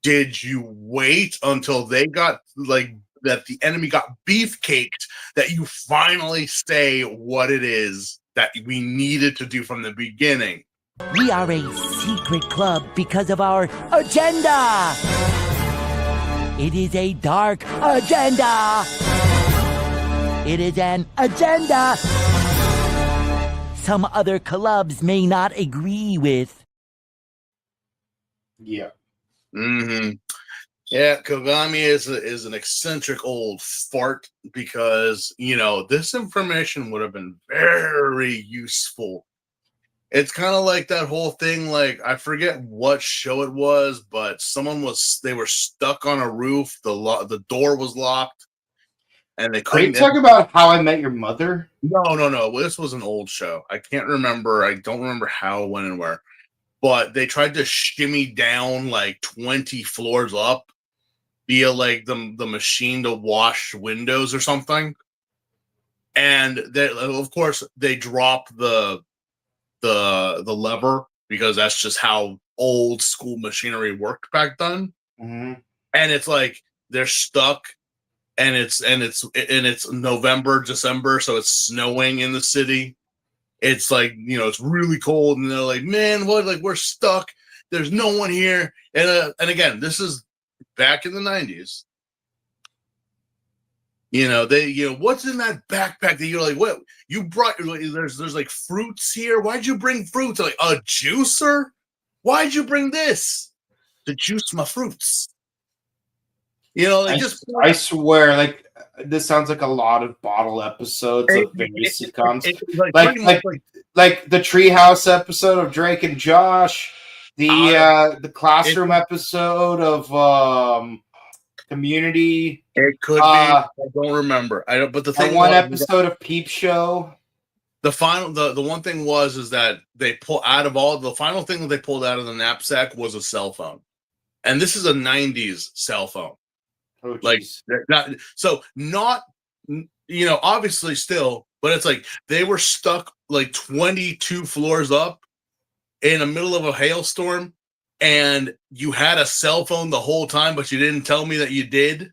did you wait until they got like that the enemy got beefcaked that you finally say what it is that we needed to do from the beginning? We are a secret club because of our agenda. It is a dark agenda. It is an agenda some other clubs may not agree with. Yeah. Mm-hmm. Yeah, Kogami is an eccentric old fart, because, you know, this information would have been very useful. It's kind of like that whole thing, like, I forget what show it was, but they were stuck on a roof, the door was locked, and they couldn't. Are you talking about How I Met Your Mother? No. This was an old show. I can't remember. I don't remember how, when, and where. But they tried to shimmy down like 20 floors up via like the machine to wash windows or something. And they, of course, they dropped the lever, because that's just how old school machinery worked back then. Mm-hmm. And it's like they're stuck, and it's November, December, so it's snowing in the city. It's like, you know, it's really cold, and they're like, man, what? Like, we're stuck. There's no one here. And again, this is back in the 90s. You know, what's in that backpack that you're like, what? You brought, there's like fruits here. Why'd you bring fruits? Like, a juicer? Why'd you bring this? To juice my fruits. You know, like I swear, like, this sounds like a lot of bottle episodes of various sitcoms. Like the Treehouse episode of Drake and Josh, the classroom episode of Community. It could be. I don't remember. But the thing, one episode of Peep Show. the one thing is that they pull out of all the final thing that they pulled out of the knapsack was a cell phone, and this is a '90s cell phone. Oh, Like not obviously still, but it's like they were stuck like 22 floors up in the middle of a hailstorm, and you had a cell phone the whole time, but you didn't tell me that you did.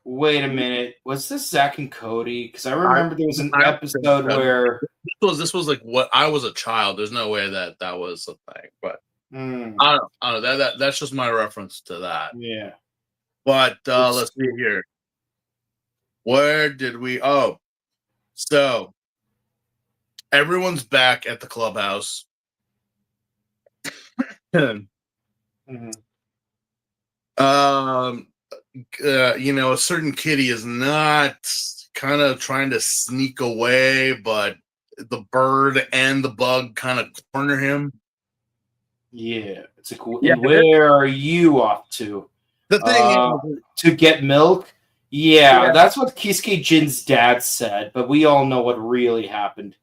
Wait a minute. Was this Zach and Cody? Because I remember there was an episode where this was like what I was a child. There's no way that was a thing, but I don't know. That's just my reference to that. Yeah. But let's see here. Where did we? Oh, so everyone's back at the clubhouse. A certain kitty is not kind of trying to sneak away, but the bird and the bug kind of corner him. Yeah, it's a cool. Yeah. Where are you off to? The thing to get milk. Yeah, that's what Kisuke Jin's dad said, but we all know what really happened.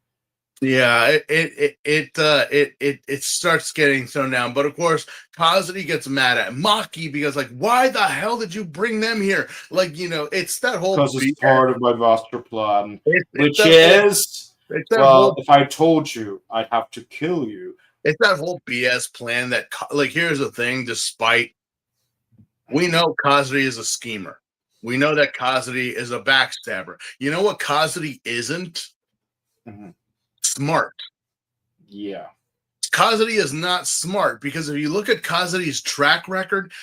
Yeah, it starts getting thrown down, but of course, Kazuri gets mad at Maki because, like, why the hell did you bring them here? Like, it's that whole because it's part of my master plan, if I told you, I'd have to kill you. It's that whole BS plan that, like, here's the thing: despite we know Kazuri is a schemer, we know that Kazuri is a backstabber. You know what Kazuri isn't? Smart. Yeah. Kazuri is not smart because if you look at Kazuri's track record,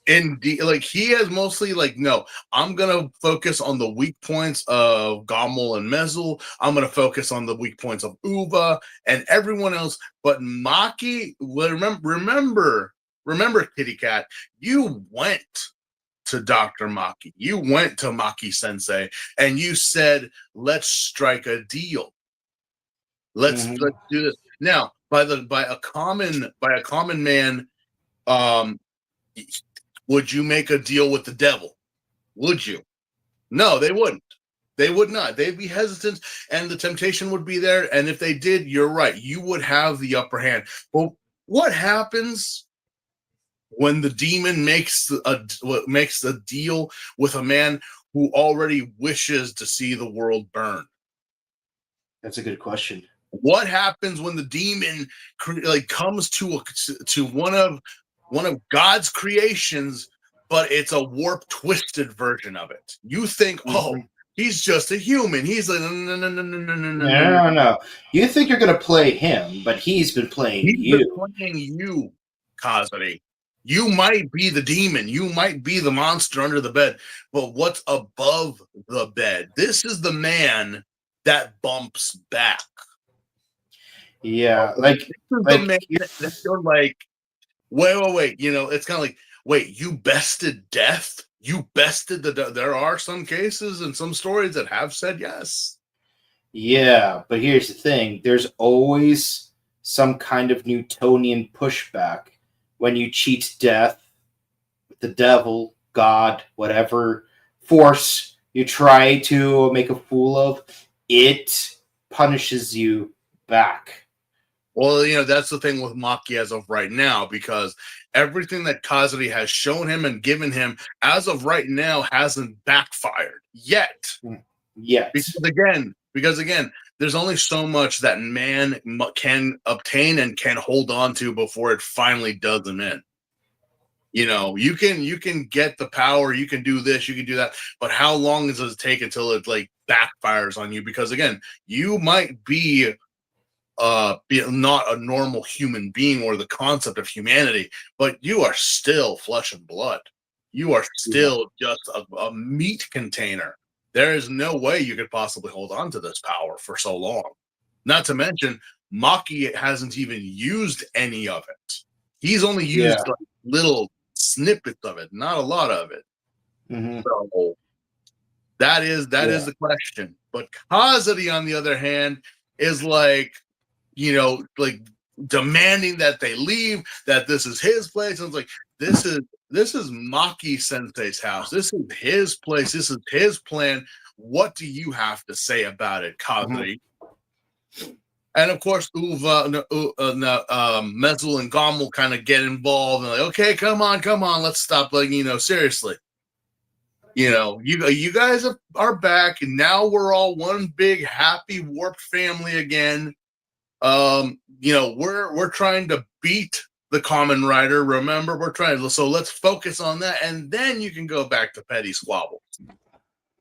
he has mostly no, I'm gonna focus on the weak points of Gommel and Mezel. I'm gonna focus on the weak points of Uva and everyone else. But Maki, remember, Kitty Cat, you went to Dr. Maki. You went to Maki Sensei and you said, let's strike a deal. Let's do this now. By a common man, would you make a deal with the devil? Would you? No, they wouldn't. They would not. They'd be hesitant, and the temptation would be there. And if they did, you're right. You would have the upper hand. Well, what happens when the demon makes a deal with a man who already wishes to see the world burn? That's a good question. What happens when the demon comes to one of God's creations, but it's a warped, twisted version of it? You think, he's just a human. He's like, no. You think you're going to play him, but he's been playing you. He's been playing you, Kazuri. You might be the demon. You might be the monster under the bed, but what's above the bed? This is the man that bumps back. Yeah, you're like, wait. It's kind of like, wait, you bested death? You bested there are some cases and some stories that have said yes. Yeah, but here's the thing. There's always some kind of Newtonian pushback when you cheat death, the devil, God, whatever force you try to make a fool of, it punishes you back. Well, that's the thing with Maki as of right now, because everything that Kazuri has shown him and given him as of right now hasn't backfired yet. Yet. Because again, there's only so much that man can obtain and can hold on to before it finally does him in. You can get the power, you can do this, you can do that, but how long does it take until it backfires on you? Because again, you might be not a normal human being or the concept of humanity, but you are still flesh and blood. You are still just a meat container. There is no way you could possibly hold on to this power for so long. Not to mention, Maki hasn't even used any of it. He's only used little snippets of it, not a lot of it. So that is the question. But Kazuri, on the other hand, is demanding that they leave, that this is his place. And it's like, this is Maki Sensei's house. This is his place. This is his plan. what do you have to say about it, Kazri? And of course, Mezel and Gommel kind of get involved and like, okay, come on, let's stop. Like, seriously, you guys are back, and now we're all one big happy warped family again. We're trying to beat the Kamen Rider. Remember, so let's focus on that, and then you can go back to petty squabbles.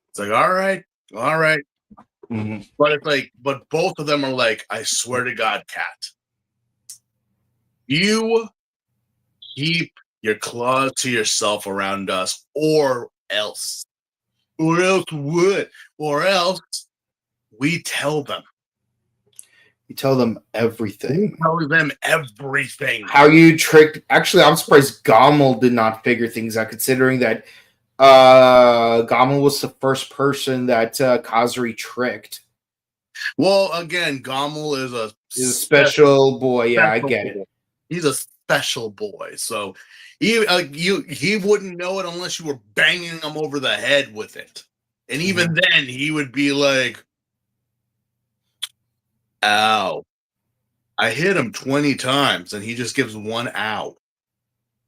It's like, all right. Mm-hmm. But it's like, but both of them are like, I swear to God, Cat, you keep your claws to yourself around us, or else what? Or else we tell them. You tell them everything. Tell them everything. How you tricked. Actually, I'm surprised Gommel did not figure things out, considering that Gommel was the first person that Kazri tricked. Well, again, Gommel is a special boy. Yeah, I get it. He's a special boy, so he wouldn't know it unless you were banging him over the head with it, and even then he would be like, "Ow." I hit him 20 times, and he just gives one ow.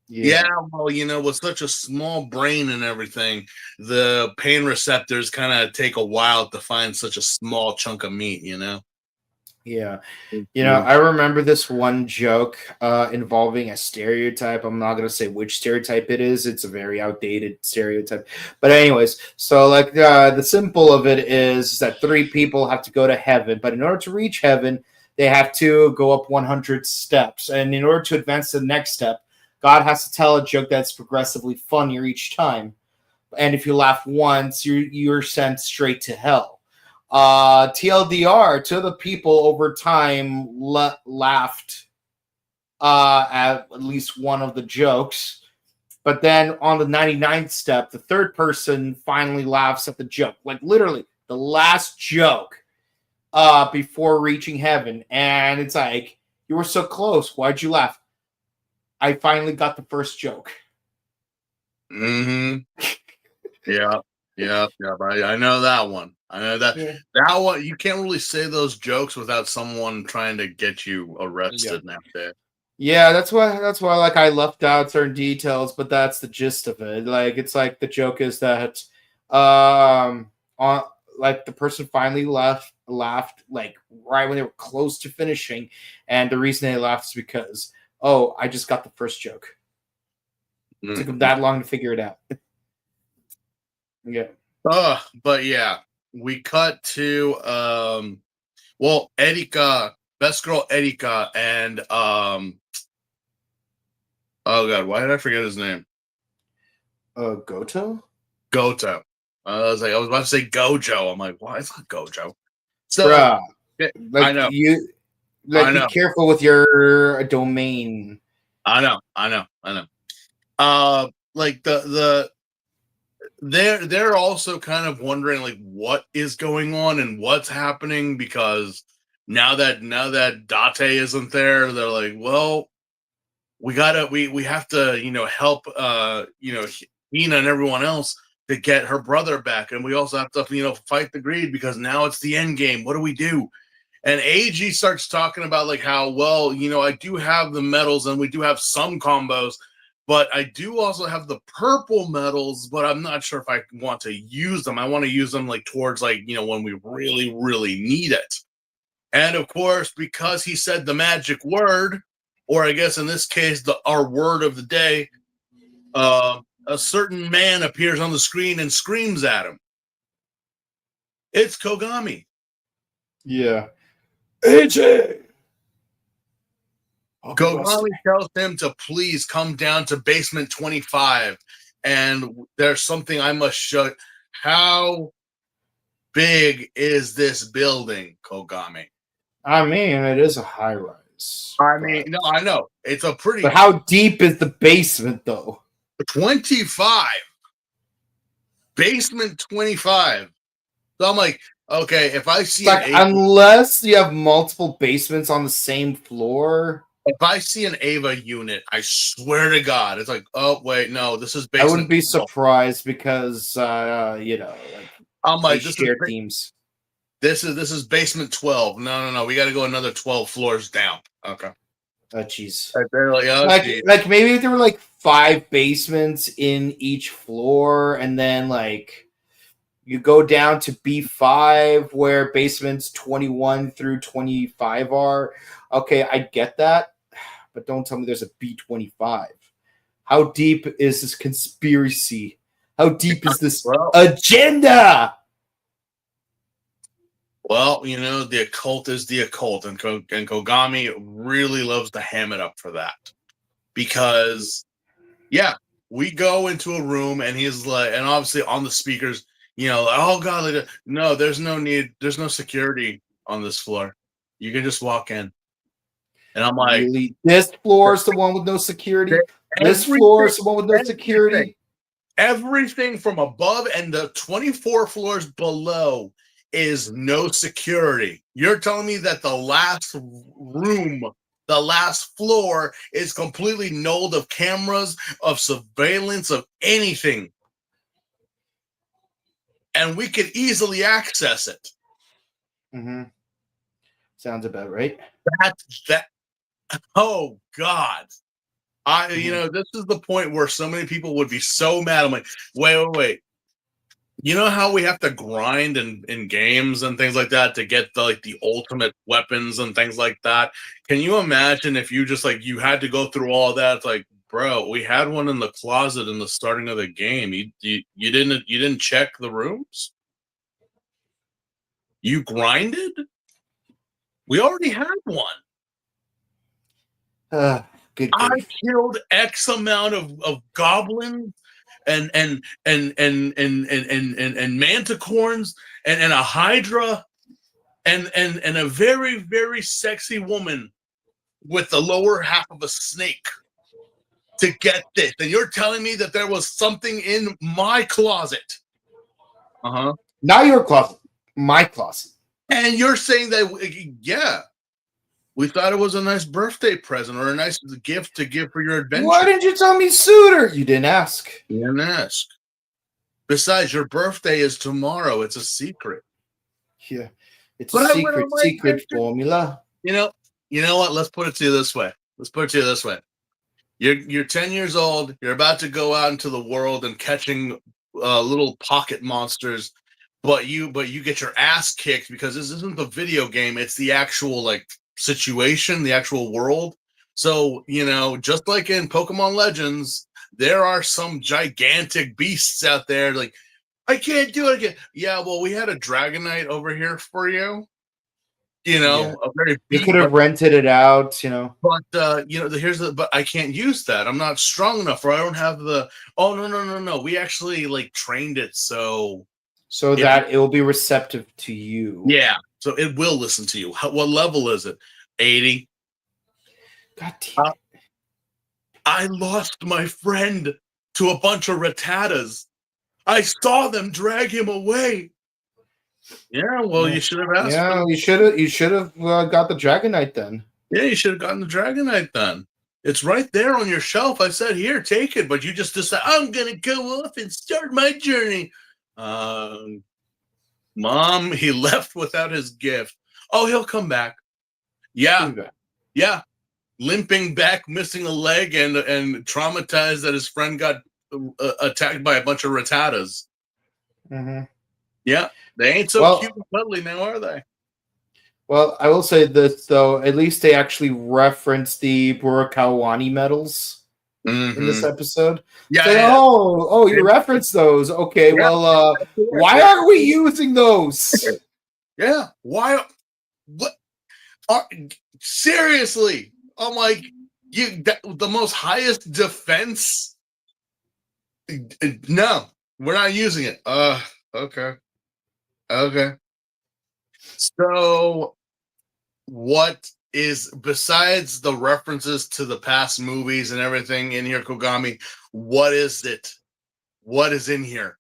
Yeah, well, with such a small brain and everything, the pain receptors kind of take a while to find such a small chunk of meat, Yeah. I remember this one joke involving a stereotype. I'm not going to say which stereotype it is. It's a very outdated stereotype. But anyways, so like the simple of it is that 3 people have to go to heaven, but in order to reach heaven, they have to go up 100 steps. And in order to advance to the next step, God has to tell a joke that's progressively funnier each time. And if you laugh once, you're sent straight to hell. TLDR, 2 of the people over time laughed at least one of the jokes. But then on the 99th step, the 3rd person finally laughs at the joke. Like literally the last joke before reaching heaven. And it's like, you were so close. Why'd you laugh? I finally got the first joke. Mm-hmm. Yeah. I know that one. I know that that one. You can't really say those jokes without someone trying to get you arrested nowadays. Yeah, that's why. Like I left out certain details, but that's the gist of it. Like it's like the joke is that, like the person finally laughed like right when they were close to finishing, and the reason they laughed is because, oh, I just got the first joke. It took them that long to figure it out. Yeah. But yeah, we cut to Erika, best girl Erika, and oh god, why did I forget his name? Goto. I was about to say Gojo. I'm like, why? It's not Gojo. So like, I know. Be careful with your domain. I know. Like they're also kind of wondering like what is going on and what's happening, because now that Date isn't there, they're like, well, we have to help Hina and everyone else to get her brother back, and we also have to fight the greed, because now it's the end game. What do we do? And AG starts talking about like how, well, I do have the medals and we do have some combos, but I do also have the purple medals, but I'm not sure if I want to use them. I want to use them like towards like, when we really, really need it. And of course, because he said the magic word, or I guess in this case, our word of the day, a certain man appears on the screen and screams at him. It's Kogami. Yeah. AJ! Kogami tells him to please come down to basement 25, and there's something I must show. How big is this building, Kogami? I mean, it is a high rise. No, I know. It's a pretty... But how deep is the basement, though? 25. Basement 25. So I'm like, okay, if I see unless you have multiple basements on the same floor... If I see an Ava unit, I swear to God, it's like, oh wait, no, this is basement. I wouldn't be surprised because like I'm They like, share teams. This is basement 12. No. We got to go another 12 floors down. Okay. Oh, jeez. They're like, oh, Like maybe there were like 5 basements in each floor, and then like you go down to B5 where basements 21 through 25 are. Okay, I get that, but don't tell me there's a B25. How deep is this conspiracy? How deep is this agenda? Well, the occult is the occult, and Kogami really loves to ham it up for that. Because, yeah, we go into a room, and he's like, and obviously on the speakers, oh God, no, there's no need, there's no security on this floor. You can just walk in. And I'm like, really? This floor is the one with no security? This floor is the one with no security? Everything from above and the 24 floors below is no security. You're telling me that the last room, the last floor is completely nulled of cameras, of surveillance, of anything. And we could easily access it. Mm-hmm. Sounds about right. That. Oh God. This is the point where so many people would be so mad. I'm like, wait. You know how we have to grind in games and things like that to get the ultimate weapons and things like that? Can you imagine if you just you had to go through all that? It's like, bro, we had one in the closet in the starting of the game. You didn't check the rooms? You grinded? We already had one. Good I grief. killed X amount of goblins and manticorns and a hydra and a very, very sexy woman with the lower half of a snake to get this. And you're telling me that there was something in my closet. Not your closet, my closet. And you're saying that, yeah, we thought it was a nice birthday present or a nice gift to give for your adventure. Why didn't you tell me sooner? You didn't ask. You didn't ask. Besides, your birthday is tomorrow. It's a secret. Yeah, it's a secret formula. You know what? Let's put it to you this way. You're 10 years old. You're about to go out into the world and catching little pocket monsters, but you get your ass kicked because this isn't the video game. It's the actual situation, the actual world. So, just like in Pokemon Legends, there are some gigantic beasts out there I can't do it again. Yeah, well, we had a Dragonite over here for you. A very you could have rented it out, But but I can't use that. I'm not strong enough, or I don't have the no. We actually trained it so that it will be receptive to you. Yeah. So it will listen to you. What level is it? 80. God damn it. I lost my friend to a bunch of Rattatas. I saw them drag him away. Yeah, well, you should have asked. Yeah, you should have got the Dragonite then. Yeah, you should have gotten the Dragonite then. It's right there on your shelf. I said, here, take it. But you just decided, I'm going to go off and start my journey. Mom, he left without his gift. Oh, he'll come back. Yeah. Limping back, missing a leg, and traumatized that his friend got attacked by a bunch of Rattatas. Mm-hmm. Yeah, they ain't so cute and cuddly now, are they? Well, I will say this, though. At least they actually reference the Burakawani medals in this episode. Yeah. You referenced those. Okay, well, why aren't we using those? Yeah, why? What? Seriously, I'm like, the most highest defense. No, we're not using it. Okay. So, what is, besides the references to the past movies and everything in here, Kogami? What is it? What is in here?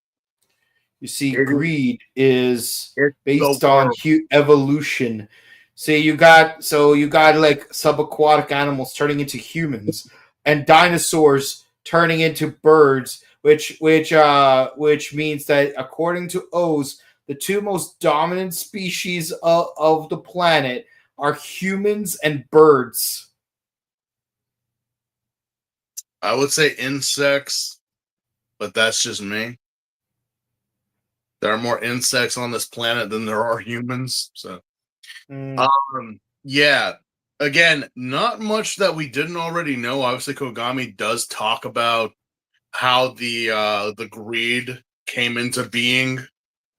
You see, greed is based on evolution. See, you got subaquatic animals turning into humans, and dinosaurs turning into birds, which means that according to O's, the two most dominant species of the planet are humans and birds. I would say insects, but that's just me. There are more insects on this planet than there are humans. So, yeah. Again, not much that we didn't already know. Obviously, Kogami does talk about how the greed came into being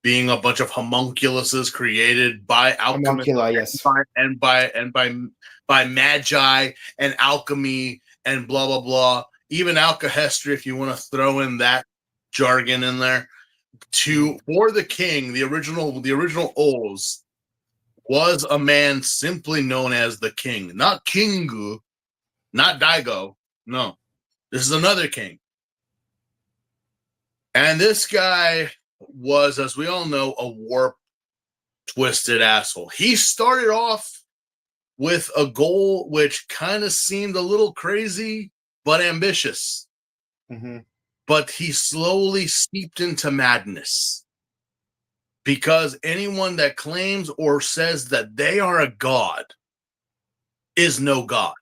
a bunch of homunculuses created by alchemists, Homunculi, yes. by magi and alchemy and blah blah blah. Even alkahestry, if you want to throw in that jargon in there. For the king, the original Oz was a man simply known as the king, not Kingu, not Daigo. No, this is another king. And this guy was, as we all know, a warped, twisted asshole. He started off with a goal which kind of seemed a little crazy, but ambitious. Mm-hmm. But he slowly seeped into madness. Because anyone that claims or says that they are a god is no god.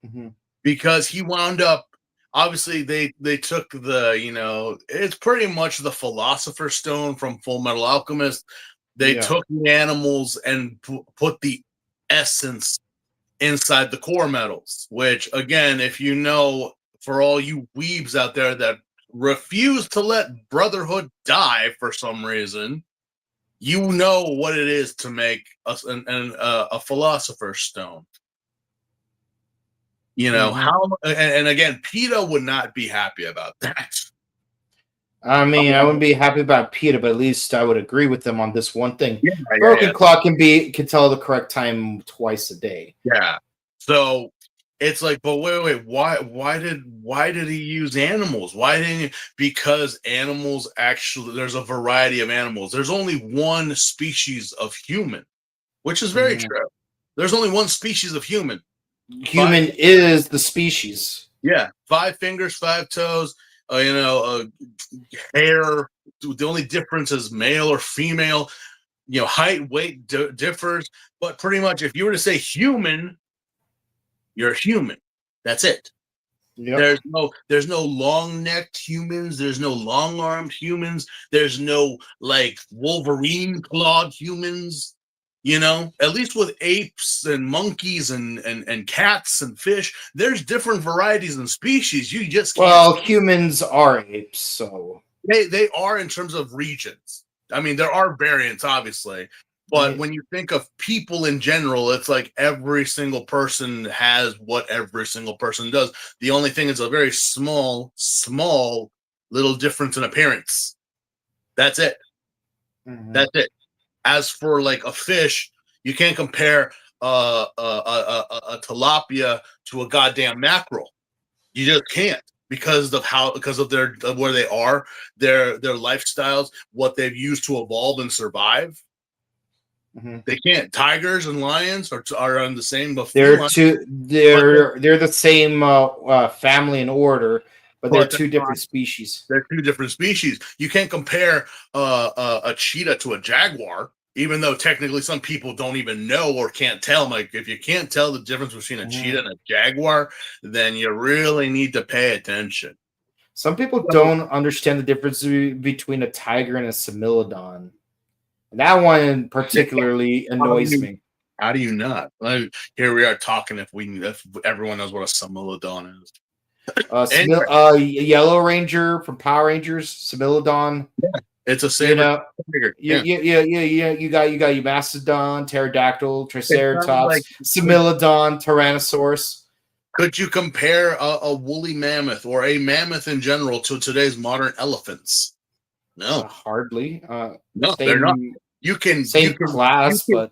Mm-hmm. Because he wound up, obviously they took it's pretty much the Philosopher's Stone from Full Metal Alchemist. They took the animals and put the essence inside the core metals, which, again, if you know, for all you weebs out there that refuse to let Brotherhood die for some reason, you know what it is to make a Philosopher's Stone. You know, and again, PETA would not be happy about that. I mean, I wouldn't be happy about PETA, but at least I would agree with them on this one thing. Yeah, Broken clock can tell the correct time twice a day. Yeah. So it's like, but wait, why did he use animals? Why didn't he? Because animals, actually, there's a variety of animals. There's only one species of human, which is very true. There's only one species of human. Human is the species. Yeah, 5 fingers, 5 toes. Hair. The only difference is male or female. Height, weight differs, but pretty much, if you were to say human, you're human. That's it. Yep. There's no long-necked humans. There's no long-armed humans. There's no like Wolverine-clawed humans. At least with apes and monkeys and cats and fish, there's different varieties and species. You just can't. Well, humans are apes, so they are in terms of regions. I mean, there are variants, obviously, but when you think of people in general, it's like every single person has what every single person does. The only thing is a very small little difference in appearance. That's it. Mm-hmm. That's it. As for like a fish, you can't compare a tilapia to a goddamn mackerel. You just can't because of where they are, their lifestyles, what they've used to evolve and survive. Mm-hmm. They can't. Tigers and lions are on the same. They're the same family and order. But they're two different species. They're two different species. You can't compare a cheetah to a jaguar, even though technically some people don't even know or can't tell. Like, if you can't tell the difference between a cheetah and a jaguar, then you really need to pay attention. Some people don't understand the difference between a tiger and a similodon. That one particularly annoys me. How do you not? Here we are talking if everyone knows what a similodon is. Yellow Ranger from Power Rangers, Similodon. Yeah, it's a saber. Yeah. You got your Mastodon, Pterodactyl, Triceratops, Similodon, Tyrannosaurus. Could you compare a woolly mammoth or a mammoth in general to today's modern elephants? No, hardly. No, they're not. You can but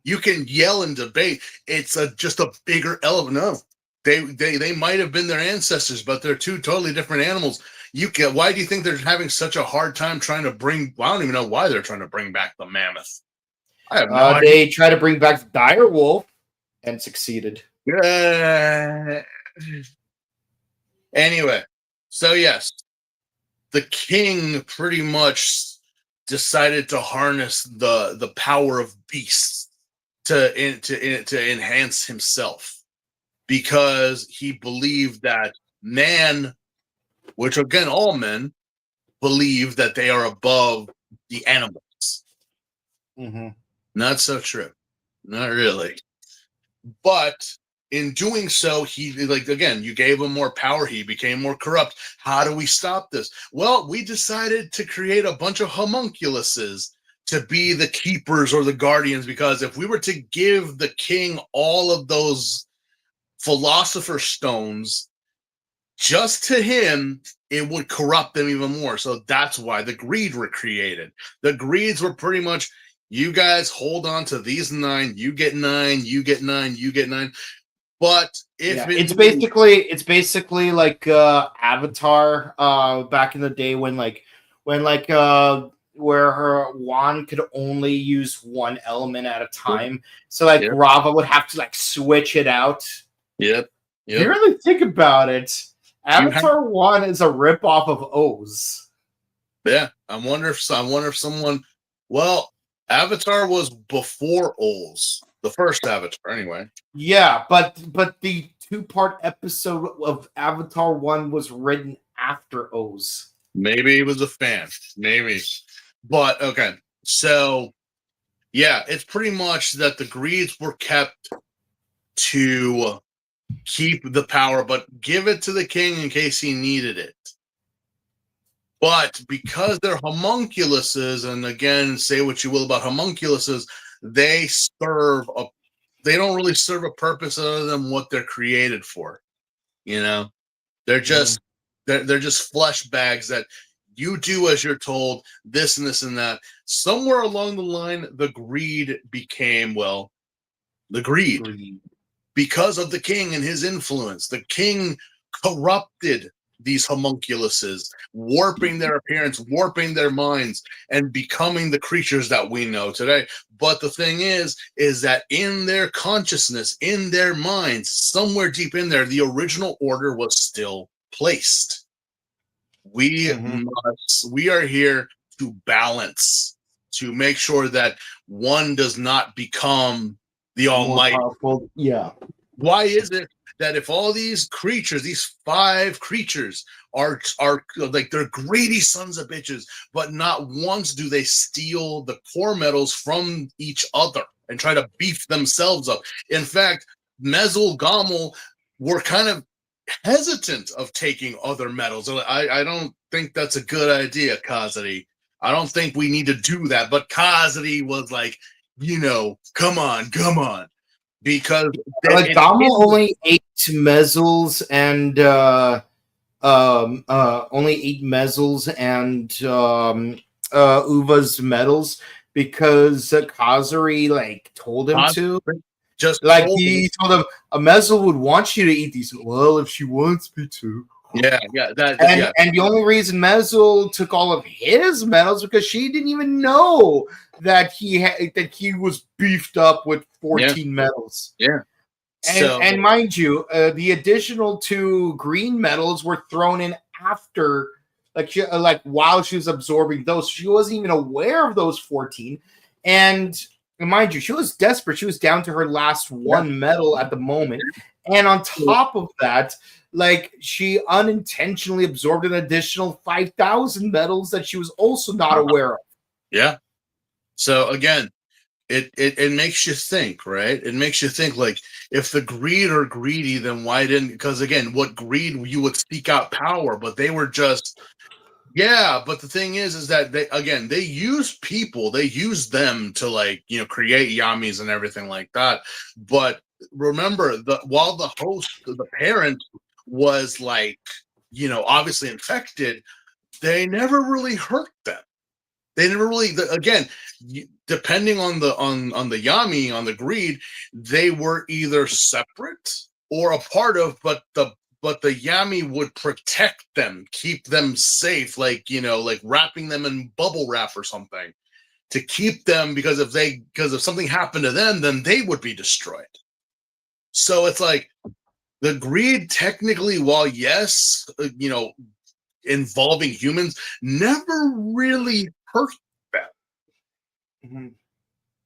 you can yell and debate. It's just a bigger elephant. No. They might have been their ancestors, but they're two totally different animals. Why do you think they're having such a hard time trying to bring? Well, I don't even know why they're trying to bring back the mammoth. I have no idea. They try to bring back the dire wolf and succeeded. Anyway, so yes, the king pretty much decided to harness the power of beasts to enhance himself, because he believed that man, which again all men believe that they are above the animals. Mm-hmm. Not so true. Not really. But in doing so, he, like, again, you gave him more power. He became more corrupt. How do we stop this? Well, we decided to create a bunch of homunculuses to be the keepers or the guardians, because if we were to give the king all of those philosopher's stones just to him, it would corrupt them even more. So that's why the greed were created. The greeds were pretty much, you guys hold on to these 9, you get 9, you get 9, you get 9. But if it's basically like Avatar back in the day when where her wand could only use one element at a time. So like Rava would have to like switch it out. Yep. If you really think about it, Avatar 1 is a ripoff of O's. Yeah, I wonder if someone. Well, Avatar was before O's, the first Avatar, anyway. Yeah, but the 2-part episode of Avatar 1 was written after O's. Maybe he was a fan, maybe. But okay, so yeah, it's pretty much that the greeds were kept to keep the power, but give it to the king in case he needed it. But because they're homunculuses, and again, say what you will about homunculuses, they don't really serve a purpose other than what they're created for. You know, they're just they're just flesh bags that you do as you're told, this and this and that. Somewhere along the line, the greed became, well, the greed. Because of the king and his influence. The king corrupted these homunculuses, warping their appearance, warping their minds, and becoming the creatures that we know today. But the thing is that in their consciousness, in their minds, somewhere deep in there, the original order was still placed. We are here to balance, to make sure that one does not become the almighty. Yeah. Why is it that if all these creatures, these 5 creatures, are like, they're greedy sons of bitches, but not once do they steal the core metals from each other and try to beef themselves up? In fact, Mezul Gamel were kind of hesitant of taking other metals. I don't think that's a good idea, Kazari. I don't think we need to do that. But Kazari was like, come on. Because like Gamel only ate Mezzles and Uva's medals because Kazari told him to. Just he told him a Mezzle would want you to eat these. Well, if she wants me to. Yeah. And the only reason Mezzle took all of his medals because she didn't even know that he was beefed up with 14 medals. Yeah. And mind you, the additional 2 green medals were thrown in after, while she was absorbing those. She wasn't even aware of those 14. And mind you, she was desperate. She was down to her last 1 medal at the moment. And on top of that, she unintentionally absorbed an additional 5,000 medals that she was also not aware of. Yeah. So again, it makes you think, right? It makes you think, if the greed are greedy, then why didn't? Because again, what greed, you would seek out power, but they were just, But the thing is that they use people, they use them to create yamis and everything like that. But remember, while the host, the parent, was obviously infected, they never really hurt them. They never really, again, depending on the yami, on the greed, they were either separate or a part of, but the yami would protect them, keep them safe, wrapping them in bubble wrap or something to keep them, because if something happened to them, then they would be destroyed. So it's the greed, technically, while yes, involving humans, never really hurt them. Mhm.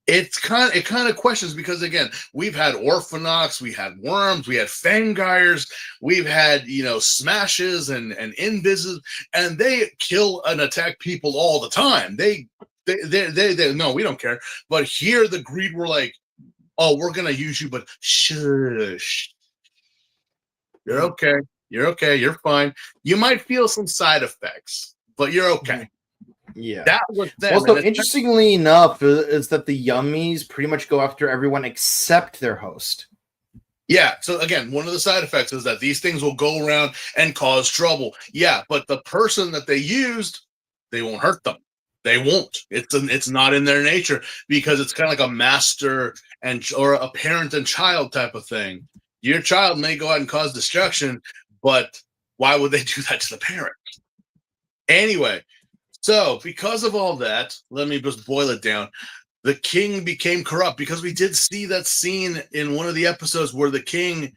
It kind of questions, because again, we've had Orphanox, we had Worms, we had Fangires, we've had, you know, Smashes and Invises, and they kill and attack people all the time. They no, we don't care. But here the Greed were like, oh, we're gonna use you, but shush. You're okay. You're okay. You're fine. You might feel some side effects, but you're okay. Yeah. That was them. Also, And interestingly enough, is that the Yummies pretty much go after everyone except their host. yeah. So again, one of the side effects is that these things will go around and cause trouble. Yeah, but the person that they used, they won't hurt them. They won't. It's not in their nature, because it's kind of like a master or a parent and child type of thing. Your child may go out and cause destruction, but why would they do that to the parent? Anyway, so because of all that, let me just boil it down. The king became corrupt, because we did see that scene in one of the episodes where the king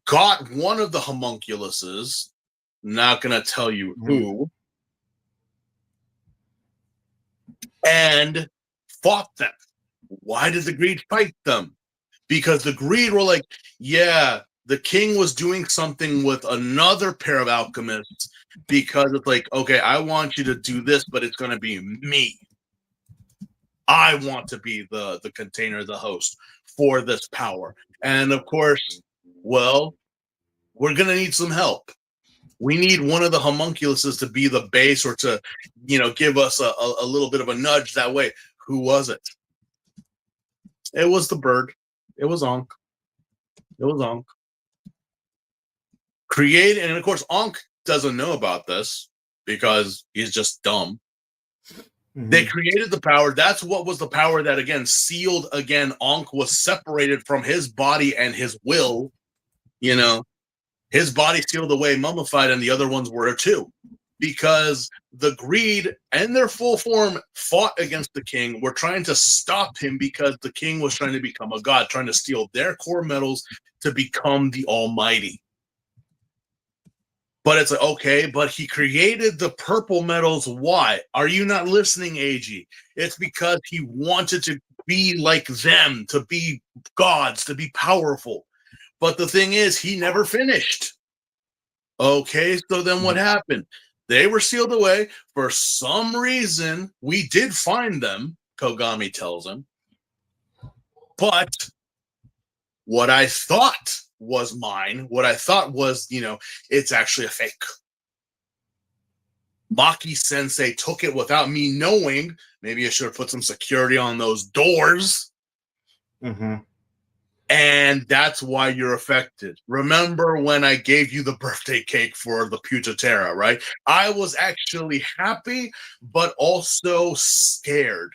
got one of the homunculuses, not going to tell you who, and fought them. Why did the Greed fight them? Because the Greed were like, yeah, the king was doing something with another pair of alchemists, because it's like, okay, I want you to do this, but it's going to be me. I want to be the container, the host for this power. And of course, well, we're going to need some help. We need one of the homunculuses to be the base, or to, you know, give us a little bit of a nudge that way. Who was it? It was the bird. It was Ankh. It was Ankh. Created, and of course, Ankh doesn't know about this because he's just dumb. Mm-hmm. They created the power. That's what was the power that, again, sealed, again, Ankh was separated from his body and his will. You know, his body sealed away, mummified, and the other ones were too. Because the Greed and their full form fought against the king, were trying to stop him, because the king was trying to become a god, trying to steal their core metals to become the almighty. But it's like, okay, but he created the purple metals. Why? Are you not listening, AG? It's because he wanted to be like them, to be gods, to be powerful. But the thing is, he never finished. Okay, so then what happened? They were sealed away. For some reason, we did find them, Kogami tells him. But what I thought was mine, what I thought was, you know, it's actually a fake. Maki Sensei took it without me knowing. Maybe I should have put some security on those doors. Mm-hmm. And that's why you're affected. Remember when I gave you the birthday cake for the Putaterra, right? I was actually happy, but also scared,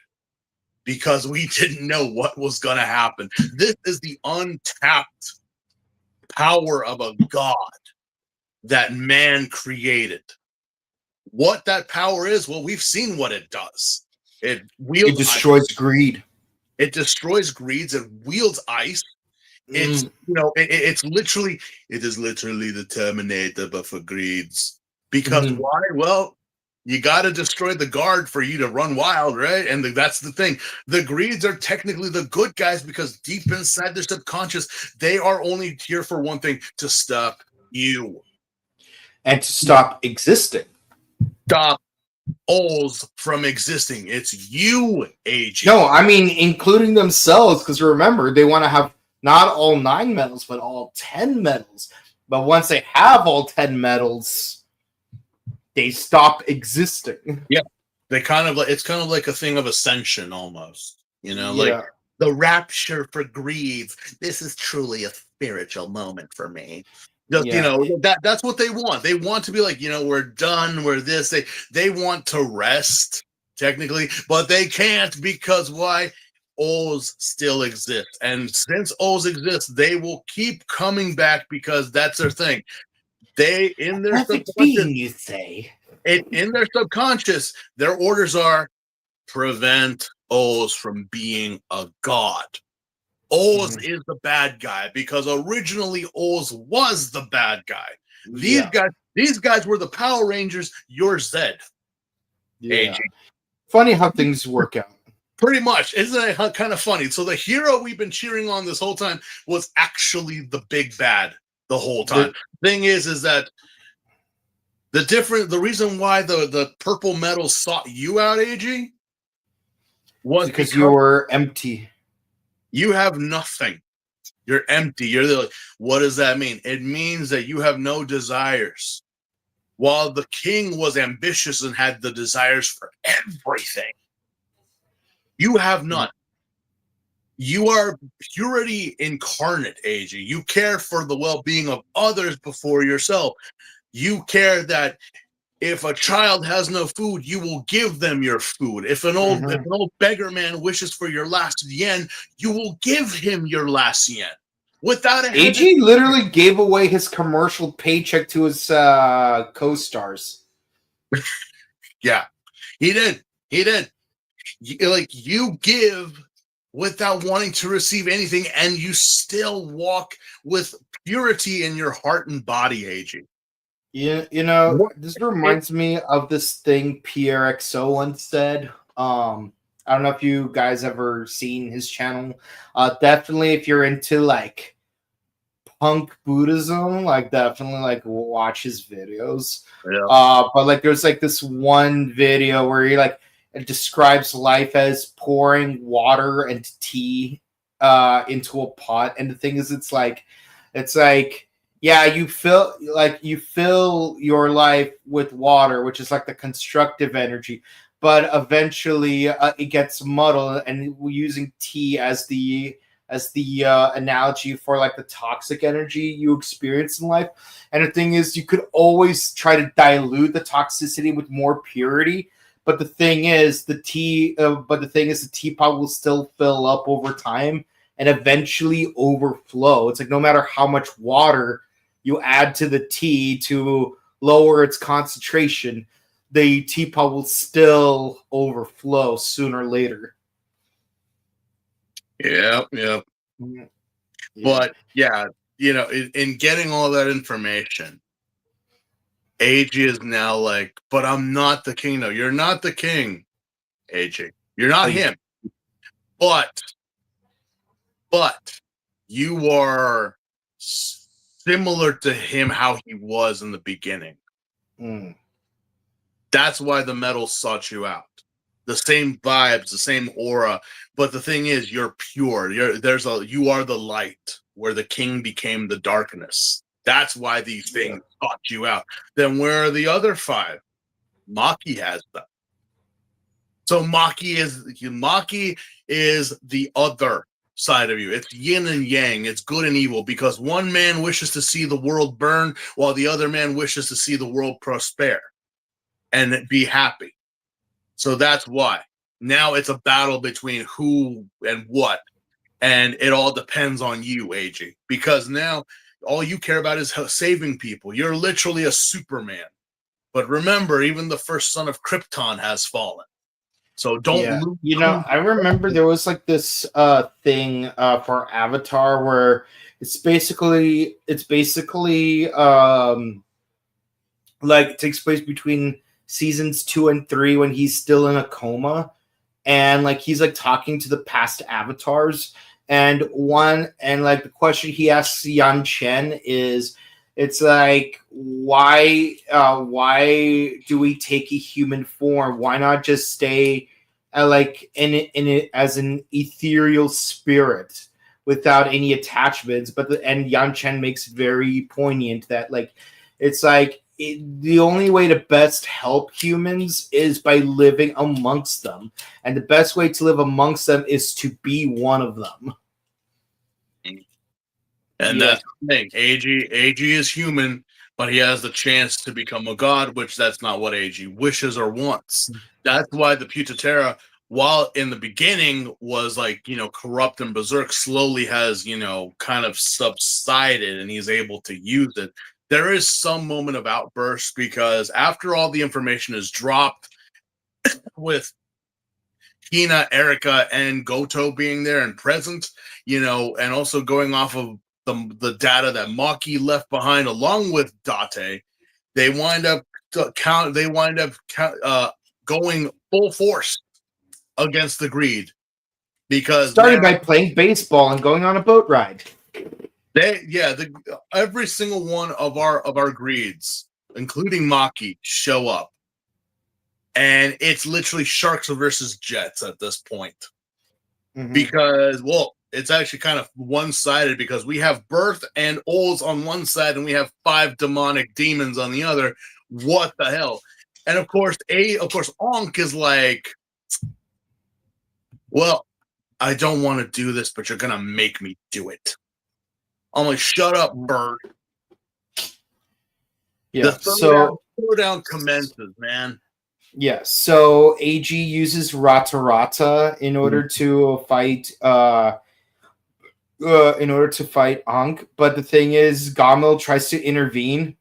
because we didn't know what was going to happen. This is the untapped power of a god that man created. What that power is, well, we've seen what it does. It destroys greed. It destroys greeds. It wields ice. It's, you know, it is literally the Terminator, but for greeds. Because why? Well, you got to destroy the guard for you to run wild, right? And that's the thing. The greeds are technically the good guys, because deep inside their subconscious, they are only here for one thing: to stop you. And to stop existing. Stop O's from existing. It's you, AG. No, I mean, including themselves, because remember, they want to have not all 9 medals, but all 10 medals. But once they have all 10 medals, they stop existing. Yeah. It's kind of like a thing of ascension almost. You know, like the rapture for greeds. This is truly a spiritual moment for me. Just, you know, that's what they want. They want to be like, you know, we're done, we're this. They want to rest, technically, but they can't, because why? O's still exist. And since O's exist, they will keep coming back, because that's their thing. They, in their subconscious, being, you say. In their subconscious, their orders are prevent O's from being a god. Oz is the bad guy, because originally Oz was the bad guy. These guys were the Power Rangers. You're Zed. Yeah. Funny how things work out. Pretty much. Isn't it kind of funny? So the hero we've been cheering on this whole time was actually the big bad the whole time. Thing is that the reason why the purple metal sought you out, AG, was because you were empty. You have nothing. You're empty. What does that mean? It means that you have no desires. While the king was ambitious and had the desires for everything, you have none. You are purity incarnate, AG. You care for the well-being of others before yourself. You care that if a child has no food, you will give them your food. If an old beggar man wishes for your last yen, you will give him your last yen. Without a AG literally gave away his commercial paycheck to his co-stars. Yeah, he did. He did. You give without wanting to receive anything, and you still walk with purity in your heart and body, AG. Yeah, this reminds me of this thing PRXO once said. I don't know if you guys ever seen his channel. Definitely, if you're into like punk Buddhism, like definitely like watch his videos. Yeah. But like there's like this one video where he like it describes life as pouring water and tea into a pot, and the thing is, it's like yeah, you fill your life with water, which is like the constructive energy, but eventually it gets muddled, and we're using tea as the analogy for like the toxic energy you experience in life. And the thing is, you could always try to dilute the toxicity with more purity, but the thing is, the teapot will still fill up over time and eventually overflow. It's like no matter how much water you add to the tea to lower its concentration, the teapot will still overflow sooner or later. Yeah. But yeah, in getting all that information, AG is now like, but I'm not the king. No, you're not the king, AG. You're not him. But you are similar to him how he was in the beginning. That's why the metal sought you out. The same vibes, the same aura. But the thing is, you're pure. You are the light, where the king became the darkness. That's why these things sought you out. Then where are the other 5? Maki has them. So Maki is the other side of you. It's yin and yang. It's good and evil, because one man wishes to see the world burn while the other man wishes to see the world prosper and be happy. So that's why. Now it's a battle between who and what, and it all depends on you, AG, because now all you care about is saving people. You're literally a Superman. But remember, even the first son of Krypton has fallen. So don't lose. I remember there was like this thing for Avatar where it's basically like it takes place between seasons 2 and 3 when he's still in a coma, and like he's like talking to the past avatars, and the question he asks Yan Chen is, it's like, why do we take a human form? Why not just stay like in it as an ethereal spirit without any attachments? And Yan Chen makes very poignant that like it's like the only way to best help humans is by living amongst them, and the best way to live amongst them is to be one of them. And that's the thing. AG is human, but he has the chance to become a god, which that's not what AG wishes or wants. That's why the Putaterra, while in the beginning was like, corrupt and berserk, slowly has, kind of subsided, and he's able to use it. There is some moment of outburst, because after all the information is dropped with Hina, Erica, and Goto being there and present, and also going off of the data that Maki left behind along with Date, they wind up going full force against the greed because Starting by playing baseball and going on a boat ride. Every single one of our greeds, including Maki, show up, and it's literally sharks versus jets at this point. Mm-hmm. Because it's actually kind of one-sided because we have Birth and Ols on one side and we have 5 demonic demons on the other. What the hell? And of course, Ankh is like, well, I don't want to do this, but you're gonna make me do it. I'm like, shut up, Bird. Yeah. The throwdown commences, man. Yeah. So AG uses Rata in order to fight. In order to fight Ankh, but the thing is, Gamil tries to intervene.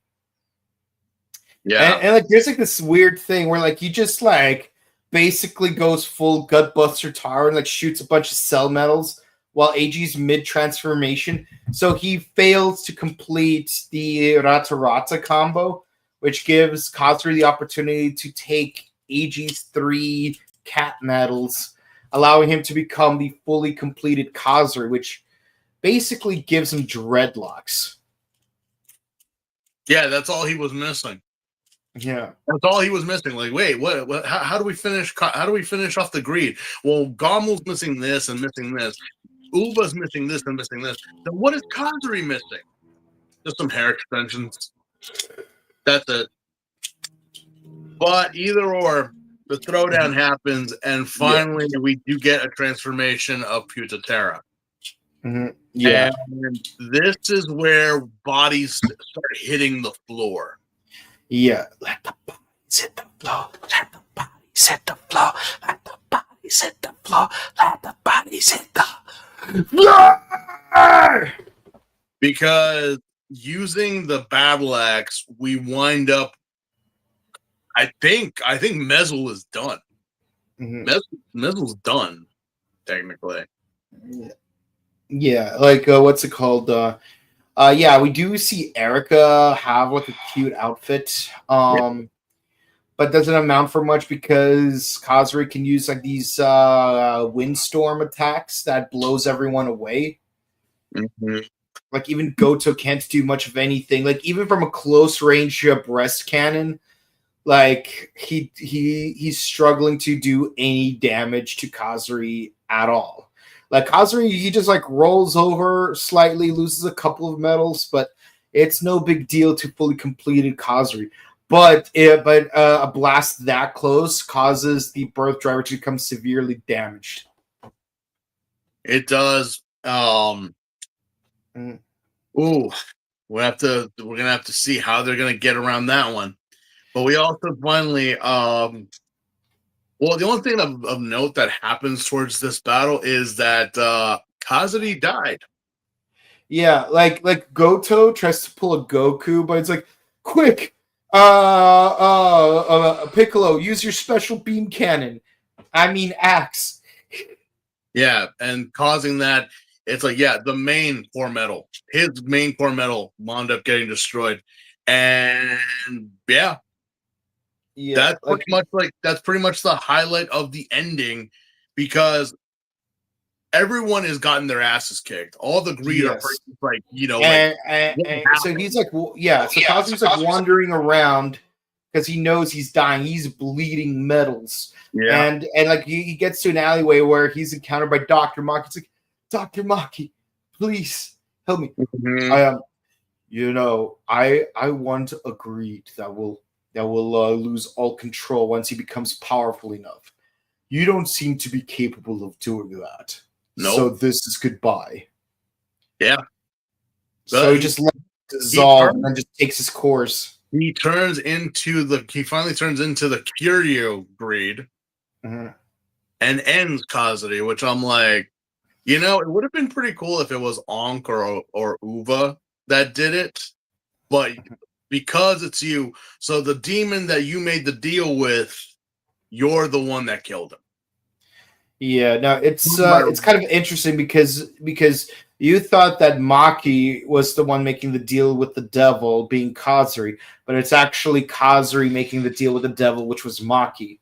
Yeah, and like there's like this weird thing where like he just like basically goes full Gutbuster Tower and like shoots a bunch of cell metals while AG's mid transformation. So he fails to complete the Rata combo, which gives Kazuri the opportunity to take AG's 3 cat medals, allowing him to become the fully completed Kazuri, which basically gives him dreadlocks. Yeah, that's all he was missing. Yeah, that's all he was missing. Like, wait, what? How do we finish? How do we finish off the greed? Well, Gommel's missing this and missing this. Uva's missing this and missing this. Then what is Kazuri missing? Just some hair extensions. That's it. But either or, the throwdown happens, and finally we do get a transformation of Putaterra. Mm-hmm. Yeah, and this is where bodies start hitting the floor. Yeah, let the bodies hit the floor. Let the bodies hit the floor. Let the bodies hit the floor. Let the bodies hit the floor. Because using the battle axe, we wind up. I think Mezel is done. Mm-hmm. Mezel's done, technically. Yeah, like what's it called? Yeah, we do see Erica have like a cute outfit, but doesn't amount for much because Kazuri can use like these windstorm attacks that blows everyone away. Mm-hmm. Like even Goto can't do much of anything. Like even from a close range breast cannon, like he's struggling to do any damage to Kazuri at all. Like Kazuri, he just like rolls over slightly, loses a couple of medals, but it's no big deal to fully completed Kazuri. But a blast that close causes the birth driver to become severely damaged. It does. Ooh, we're gonna have to see how they're gonna get around that one. But we also finally well, the only thing of note that happens towards this battle is that Kazuri died. Yeah, like Goto tries to pull a Goku, but it's like, quick, Piccolo, use your special beam cannon. I mean axe. Yeah, and causing that, it's like, the main core metal, his main core metal wound up getting destroyed. And that's pretty much the highlight of the ending, because everyone has gotten their asses kicked. All the greed are like, so he's like, so Kazuri's like wandering around because he knows he's dying. He's bleeding metals. Yeah. And like he gets to an alleyway where he's encountered by Dr. Maki. It's like, Dr. Maki, please help me. Mm-hmm. I want a greed that will lose all control once he becomes powerful enough. You don't seem to be capable of doing that. Nope. So this is goodbye. Yeah. So he just lets it dissolve and then just takes his course. He finally turns into the Kiryu greed, mm-hmm. and ends Kazuri, which I'm like, it would have been pretty cool if it was Ankh or Uva that did it, but because it's you, so the demon that you made the deal with, you're the one that killed him. Yeah, no, it's kind of interesting because you thought that Maki was the one making the deal with the devil, being Kazuri, but it's actually Kazuri making the deal with the devil, which was Maki.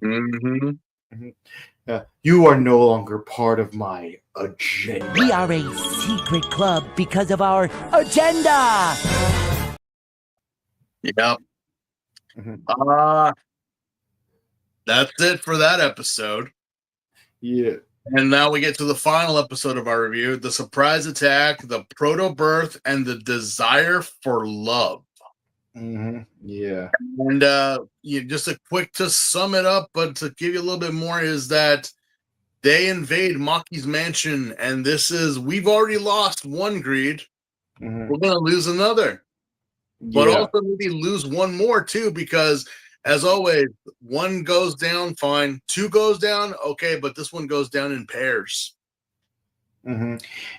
Mm-hmm. You are no longer part of my agenda. We are a secret club because of our agenda. Yep. Mhm. That's it for that episode. Yeah. And now we get to the final episode of our review: the surprise attack, the proto birth, and the desire for love. Yeah. And just a quick to sum it up, but to give you a little bit more, is that they invade Maki's mansion, and we've already lost one greed. We're gonna lose another, but Yeah. also maybe lose one more too, because as always, one goes down, fine. Two goes down, okay, but this one goes down in pairs.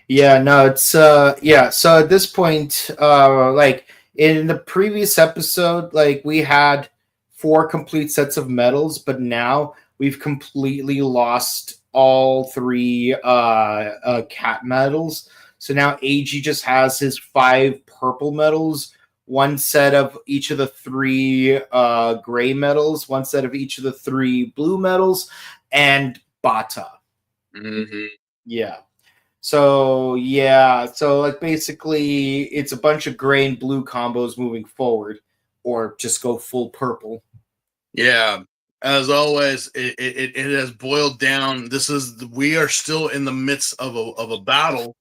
Yeah, no, it's yeah, so at this point, like in the previous episode, like we had 4 complete sets of medals, but now we've completely lost all 3 cat medals. So now AG just has his 5 purple medals, 1 set of each of the 3 gray medals, 1 set of each of the 3 blue medals, and Bata. Yeah. So yeah, so like basically it's a bunch of gray and blue combos moving forward, or just go full purple. Yeah, as always, it has boiled down. We are still in the midst of a battle,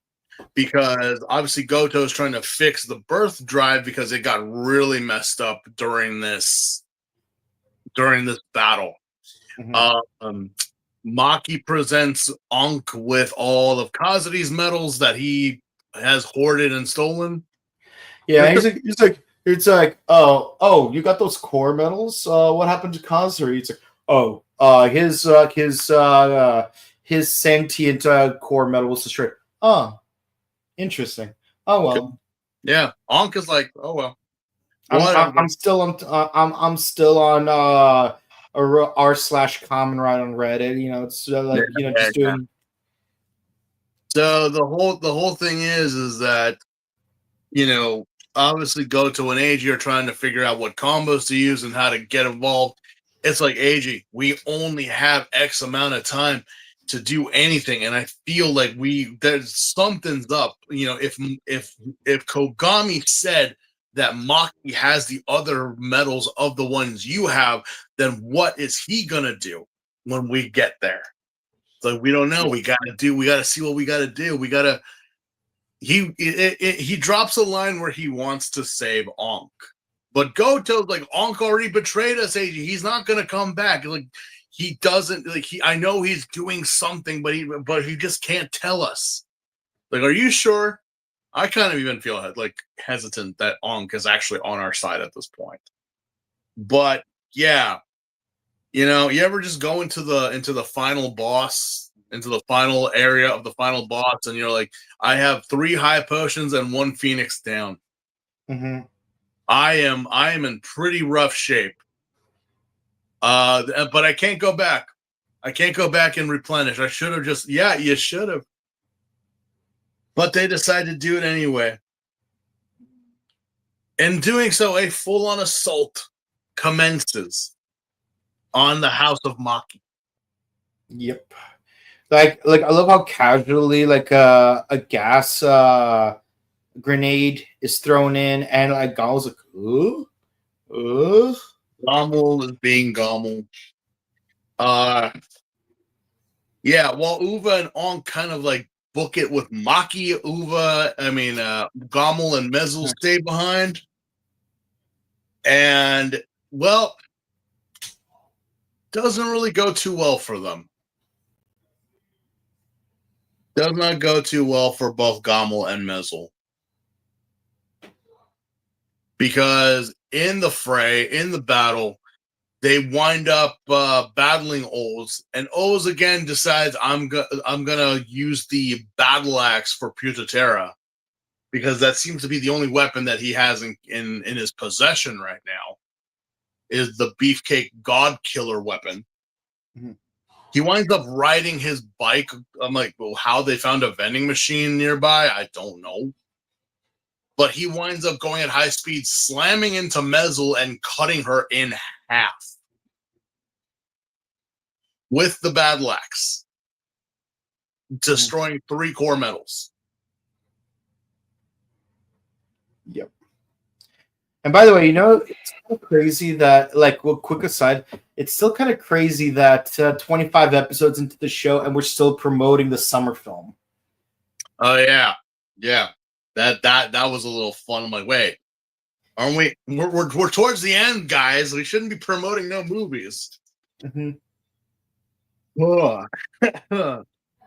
because obviously Goto is trying to fix the birth drive because it got really messed up during this battle. Maki presents Ankh with all of Kazuki's medals that he has hoarded and stolen. Yeah, it's like, oh, you got those core medals? What happened to Kazuri? It's like, his sentient core medal was destroyed. Oh, interesting. Oh well. Yeah, Ankh is like, oh well. I'm still on r/Kamen Rider on Reddit. You know, it's just doing. So the whole thing is that, obviously Goto and AG are trying to figure out what combos to use and how to get involved. It's like, AG, we only have X amount of time to do anything, and I feel like there's something's up. If Kogami said that Maki has the other medals of the ones you have, then what is he gonna do when we get there? It's like, we don't know. We gotta see what we gotta do. He drops a line where he wants to save Ankh, but Goto's like, Ankh already betrayed us, AG. He's not gonna come back. Like, he doesn't, like, I know he's doing something, but he just can't tell us. Like, are you sure? I kind of even feel like hesitant that Ankh is actually on our side at this point. But yeah, you ever just go into the final boss, into the final area of the final boss, and you're like, I have 3 high potions and 1 phoenix down. I am in pretty rough shape. But I can't go back. I can't go back and replenish. I should have you should have. But they decided to do it anyway. In doing so, a full-on assault commences on the house of Maki. Yep. Like I love how casually a gas grenade is thrown in, and like Gamel's like, ooh. Gamel is being Gamel. Yeah, while Uva and Ankh kind of like book it with Maki, Gamel and Mezel stay behind. And, well, doesn't really go too well for them. Does not go too well for both Gamel and Mezel. Because in the fray, in the battle, they wind up battling Oz, and Oz again decides, I'm gonna use the battle axe for Putaterra, because that seems to be the only weapon that he has in his possession right now, is the Beefcake God Killer weapon. He winds up riding his bike. I'm like, well, how they found a vending machine nearby, I don't know. But he winds up going at high speed, slamming into Mezel and cutting her in half. with the battle axe, destroying 3 core metals. Yep. And by the way, it's so crazy that, like, well, quick aside, it's still kind of crazy that 25 episodes into the show and we're still promoting the summer film. Oh yeah, yeah. That was a little fun. I'm like, wait, aren't we? We're towards the end, guys. We shouldn't be promoting no movies. Mm-hmm. Oh.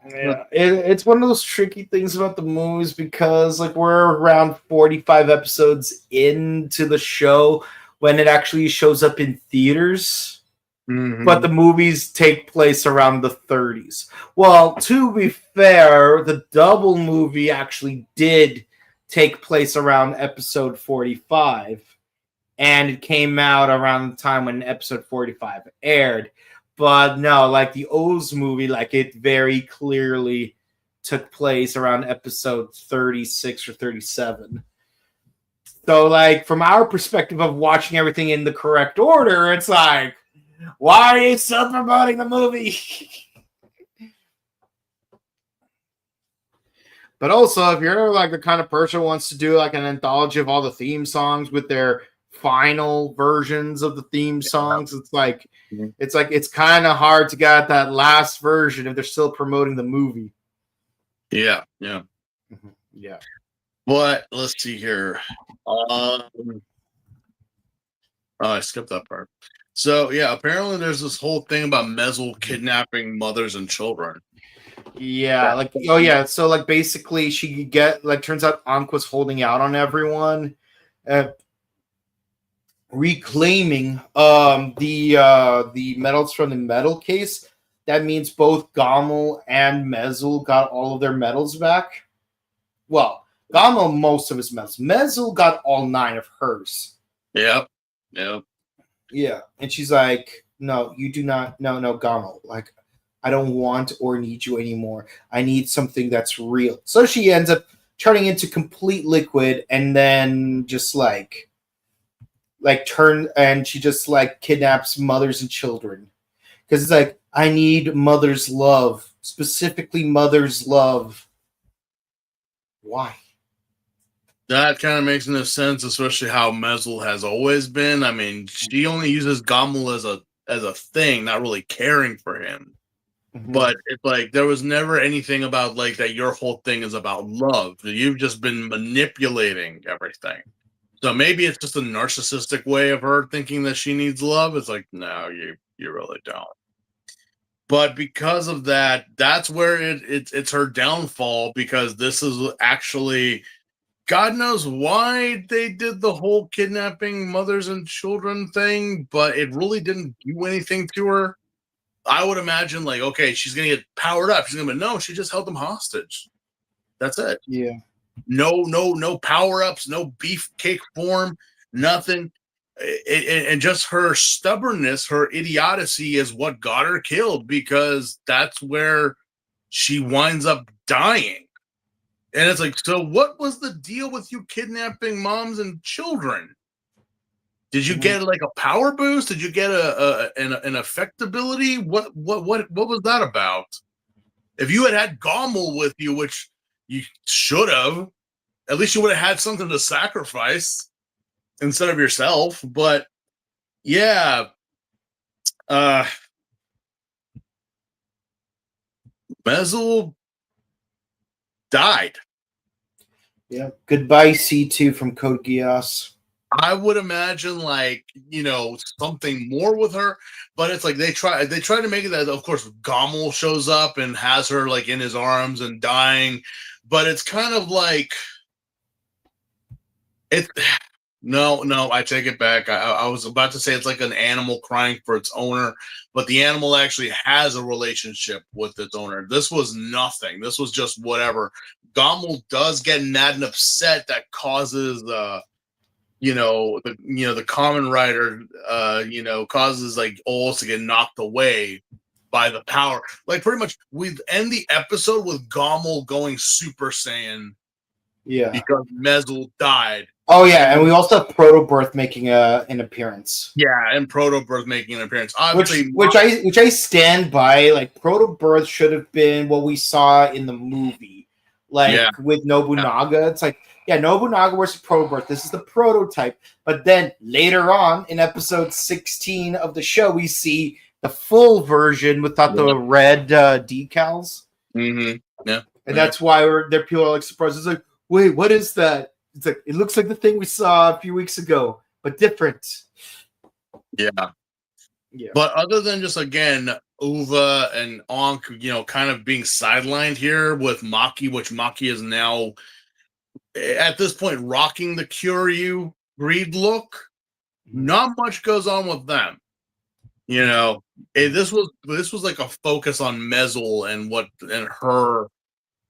Yeah, it's one of those tricky things about the movies because, like, we're around 45 episodes into the show when it actually shows up in theaters, but the movies take place around the 30s. Well, to be fair, the double movie actually did take place around episode 45, and it came out around the time when episode 45 aired. But no, like the O's movie, like it very clearly took place around episode 36 or 37. So, like, from our perspective of watching everything in the correct order, it's like, why are you still promoting the movie? But also, if you're like the kind of person who wants to do like an anthology of all the theme songs with their final versions of the theme songs, it's kind of hard to get that last version if they're still promoting the movie. Yeah. Yeah. But let's see here. I skipped that part. So yeah, apparently there's this whole thing about Mezel kidnapping mothers and children. Yeah, like, oh yeah, so like basically she turns out Anqua's holding out on everyone, reclaiming the medals from the medal case. That means both Gommel and Mezel got all of their medals back. Well, Gommel most of his medals. Mezel got all 9 of hers. Yep. Yeah, and she's like, no, you do not. No, Gommel. Like, I don't want or need you anymore. I need something that's real. So she ends up turning into complete liquid, and then just she just like kidnaps mothers and children because it's like, I need mother's love, specifically mother's love. Why? That kind of makes no sense, especially how Mezel has always been. I mean, she only uses Gommel as a thing, not really caring for him. Mm-hmm. But it's like there was never anything about like that. Your whole thing is about love. You've just been manipulating everything. So maybe it's just a narcissistic way of her thinking that she needs love. It's like, no, you really don't. But because of that, that's where it's her downfall, because this is actually, God knows why they did the whole kidnapping mothers and children thing, but it really didn't do anything to her. I would imagine, like, okay, she's going to get powered up. She's going to be, no, she just held them hostage. That's it. Yeah. No power-ups, no beefcake form, nothing. And just her stubbornness, her idiocy is what got her killed, because that's where she winds up dying. And it's like, so what was the deal with you kidnapping moms and children? Did you get like a power boost? Did you get an affectability? What was that about? If you had Gommel with you, which you should have, at least you would have had something to sacrifice instead of yourself. But yeah, Mezel died. Yeah. Goodbye, C2 from Code Geass. I would imagine, like, something more with her, but it's like they try to make it that, of course, Gommel shows up and has her like in his arms and dying, but it's kind of like no, I take it back. I was about to say it's like an animal crying for its owner, but the animal actually has a relationship with its owner. This was nothing. This was just whatever. Gommel does get mad and upset that causes the Kamen Rider, causes like Ols to get knocked away by the power. Like, pretty much we end the episode with Gommel going Super Saiyan. Yeah. Because Mezel died. Oh yeah, and we also have Proto Birth making an appearance. Yeah, and Proto Birth making an appearance. Which I stand by. Like Proto Birth should have been what we saw in the movie, with Nobunaga. It's like, yeah, Nobunaga versus Proto Birth. This is the prototype. But then later on in episode 16 of the show, we see the full version without the red decals. Mm-hmm. Yeah, and that's why people are like surprised. It's like, wait, what is that? It's like, it looks like the thing we saw a few weeks ago, but different. Yeah. But other than just, again, Uva and Ankh, kind of being sidelined here with Maki, which Maki is now, at this point, rocking the Kyoryu greed look. Not much goes on with them. This was like a focus on Mezel and her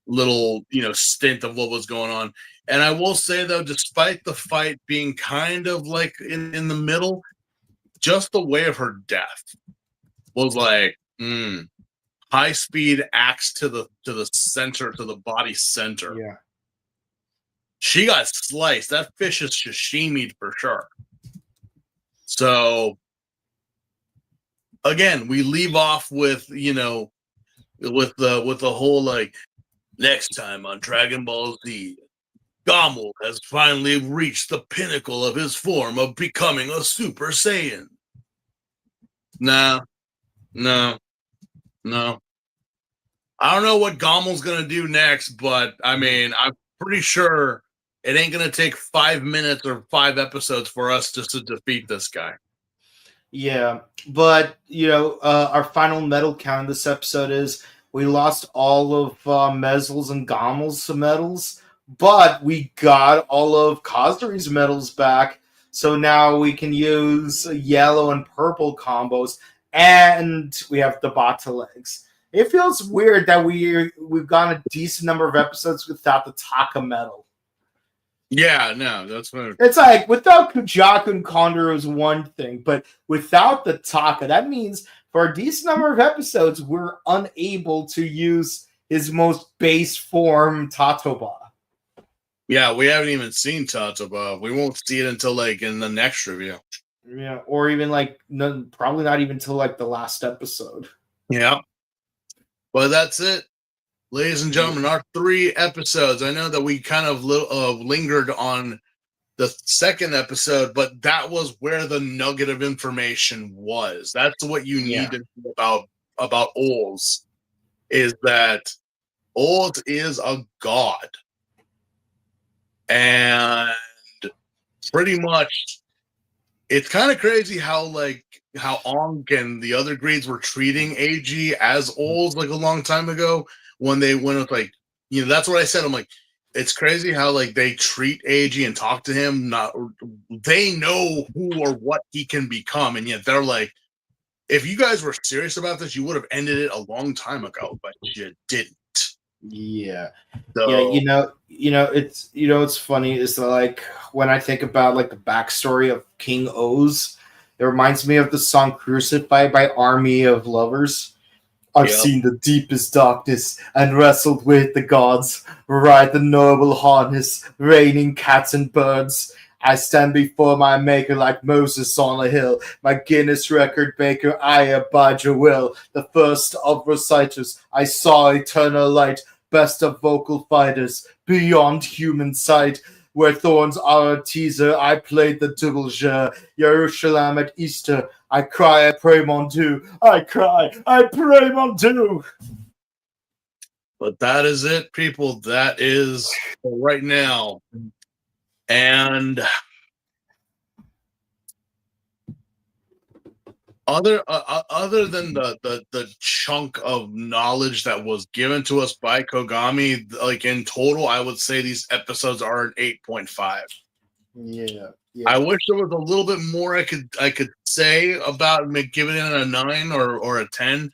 little stint of what was going on. And I will say, though, despite the fight being kind of like in the middle, just the way of her death was like high speed axe to the center, to the body center. Yeah, she got sliced. That fish is sashimi'd for sure. So again, we leave off with with the whole like, next time on Dragon Ball Z, Gammel has finally reached the pinnacle of his form of becoming a Super Saiyan. No. I don't know what Gammel's going to do next, but I mean, I'm pretty sure it ain't going to take 5 minutes or 5 episodes for us just to defeat this guy. Yeah, but, our final medal count in this episode is we lost all of Mezel's and Gammel's medals, but we got all of Kazuri's medals back. So now we can use yellow and purple combos, and we have the Bata legs. It feels weird that we've gone a decent number of episodes without the Taka medal. Yeah, no, that's what it's like. Without Kujaku and Condor is one thing, but without the Taka, that means for a decent number of episodes, we're unable to use his most base form, Tatoba. Yeah, we haven't even seen Tatoba. We won't see it until like in the next review. Yeah, or even like probably not even until like the last episode. Yeah. But that's it. Ladies and gentlemen, our 3 episodes. I know that we kind of lingered on the second episode, but that was where the nugget of information was. That's what you need to know about Oz, is that Oz is a god. And pretty much, it's kind of crazy how Ankh and the other greeds were treating AG as Oz like a long time ago. When they went with that's what I said. I'm like, it's crazy how they treat AG and talk to him. They know who or what he can become, and yet they're like, if you guys were serious about this, you would have ended it a long time ago, but you didn't. Yeah, so, it's funny is that when I think about the backstory of King Oz, it reminds me of the song "Crucified" by Army of Lovers. I've seen the deepest darkness and wrestled with the gods, ride the noble harness, raining cats and birds. I stand before my maker like Moses on a hill, my Guinness record maker, I abide your will. The first of reciters, I saw eternal light, best of vocal fighters, beyond human sight. Where thorns are a teaser, I played the double jeu. Jerusalem at Easter, I cry, I pray, mon Dieu. I cry, I pray, mon Dieu. But that is it, people. That is for right now. And other than the chunk of knowledge that was given to us by Kogami, in total, I would say these episodes are an 8.5. Yeah. I wish there was a little bit more I could say about giving it a 9 or a 10.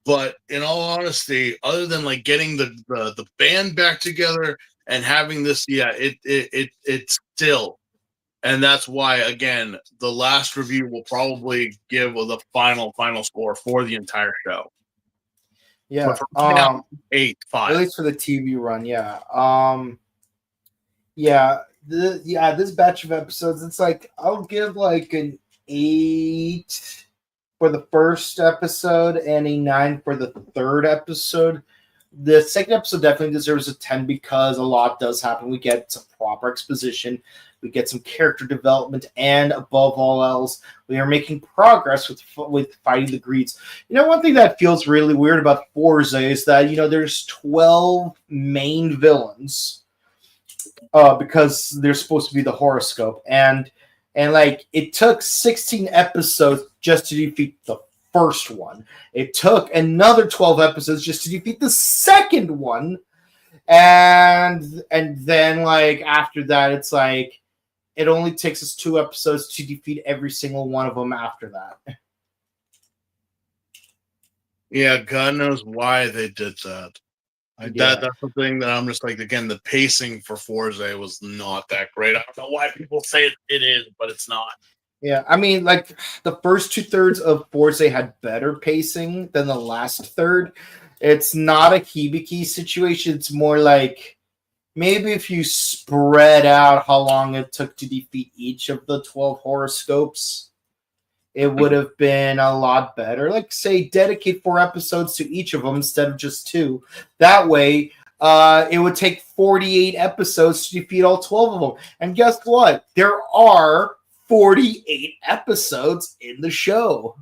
But in all honesty, other than getting the band back together and having this, it's still. And that's why, again, the last review will probably give the final score for the entire show. Yeah. 8.5. At least for the TV run, yeah. this batch of episodes, it's like I'll give like an 8 for the first episode and a 9 for the third episode. The second episode definitely deserves a 10 because a lot does happen. We get some proper exposition, we get some character development, and above all else, we are making progress with fighting the greeds. You know, one thing that feels really weird about Forza is that, you know, there's 12 main villains because they're supposed to be the horoscope, and like it took 16 episodes just to defeat the first one. It took another 12 episodes just to defeat the second one, and then like after that, it's like it only takes us 2 episodes to defeat every single one of them after that. Yeah, God knows why they did that. That's the thing that I'm just like, again, the pacing for Forza was not that great. I don't know why people say it is, but it's not. Yeah, I mean, like the first 2/3 of Forza had better pacing than the last third. It's not a Hibiki situation. It's more like maybe if you spread out how long it took to defeat each of the 12 horoscopes, it would have been a lot better. Like, say, dedicate 4 episodes to each of them instead of just 2. That way, it would take 48 episodes to defeat all 12 of them. And guess what? There are 48 episodes in the show.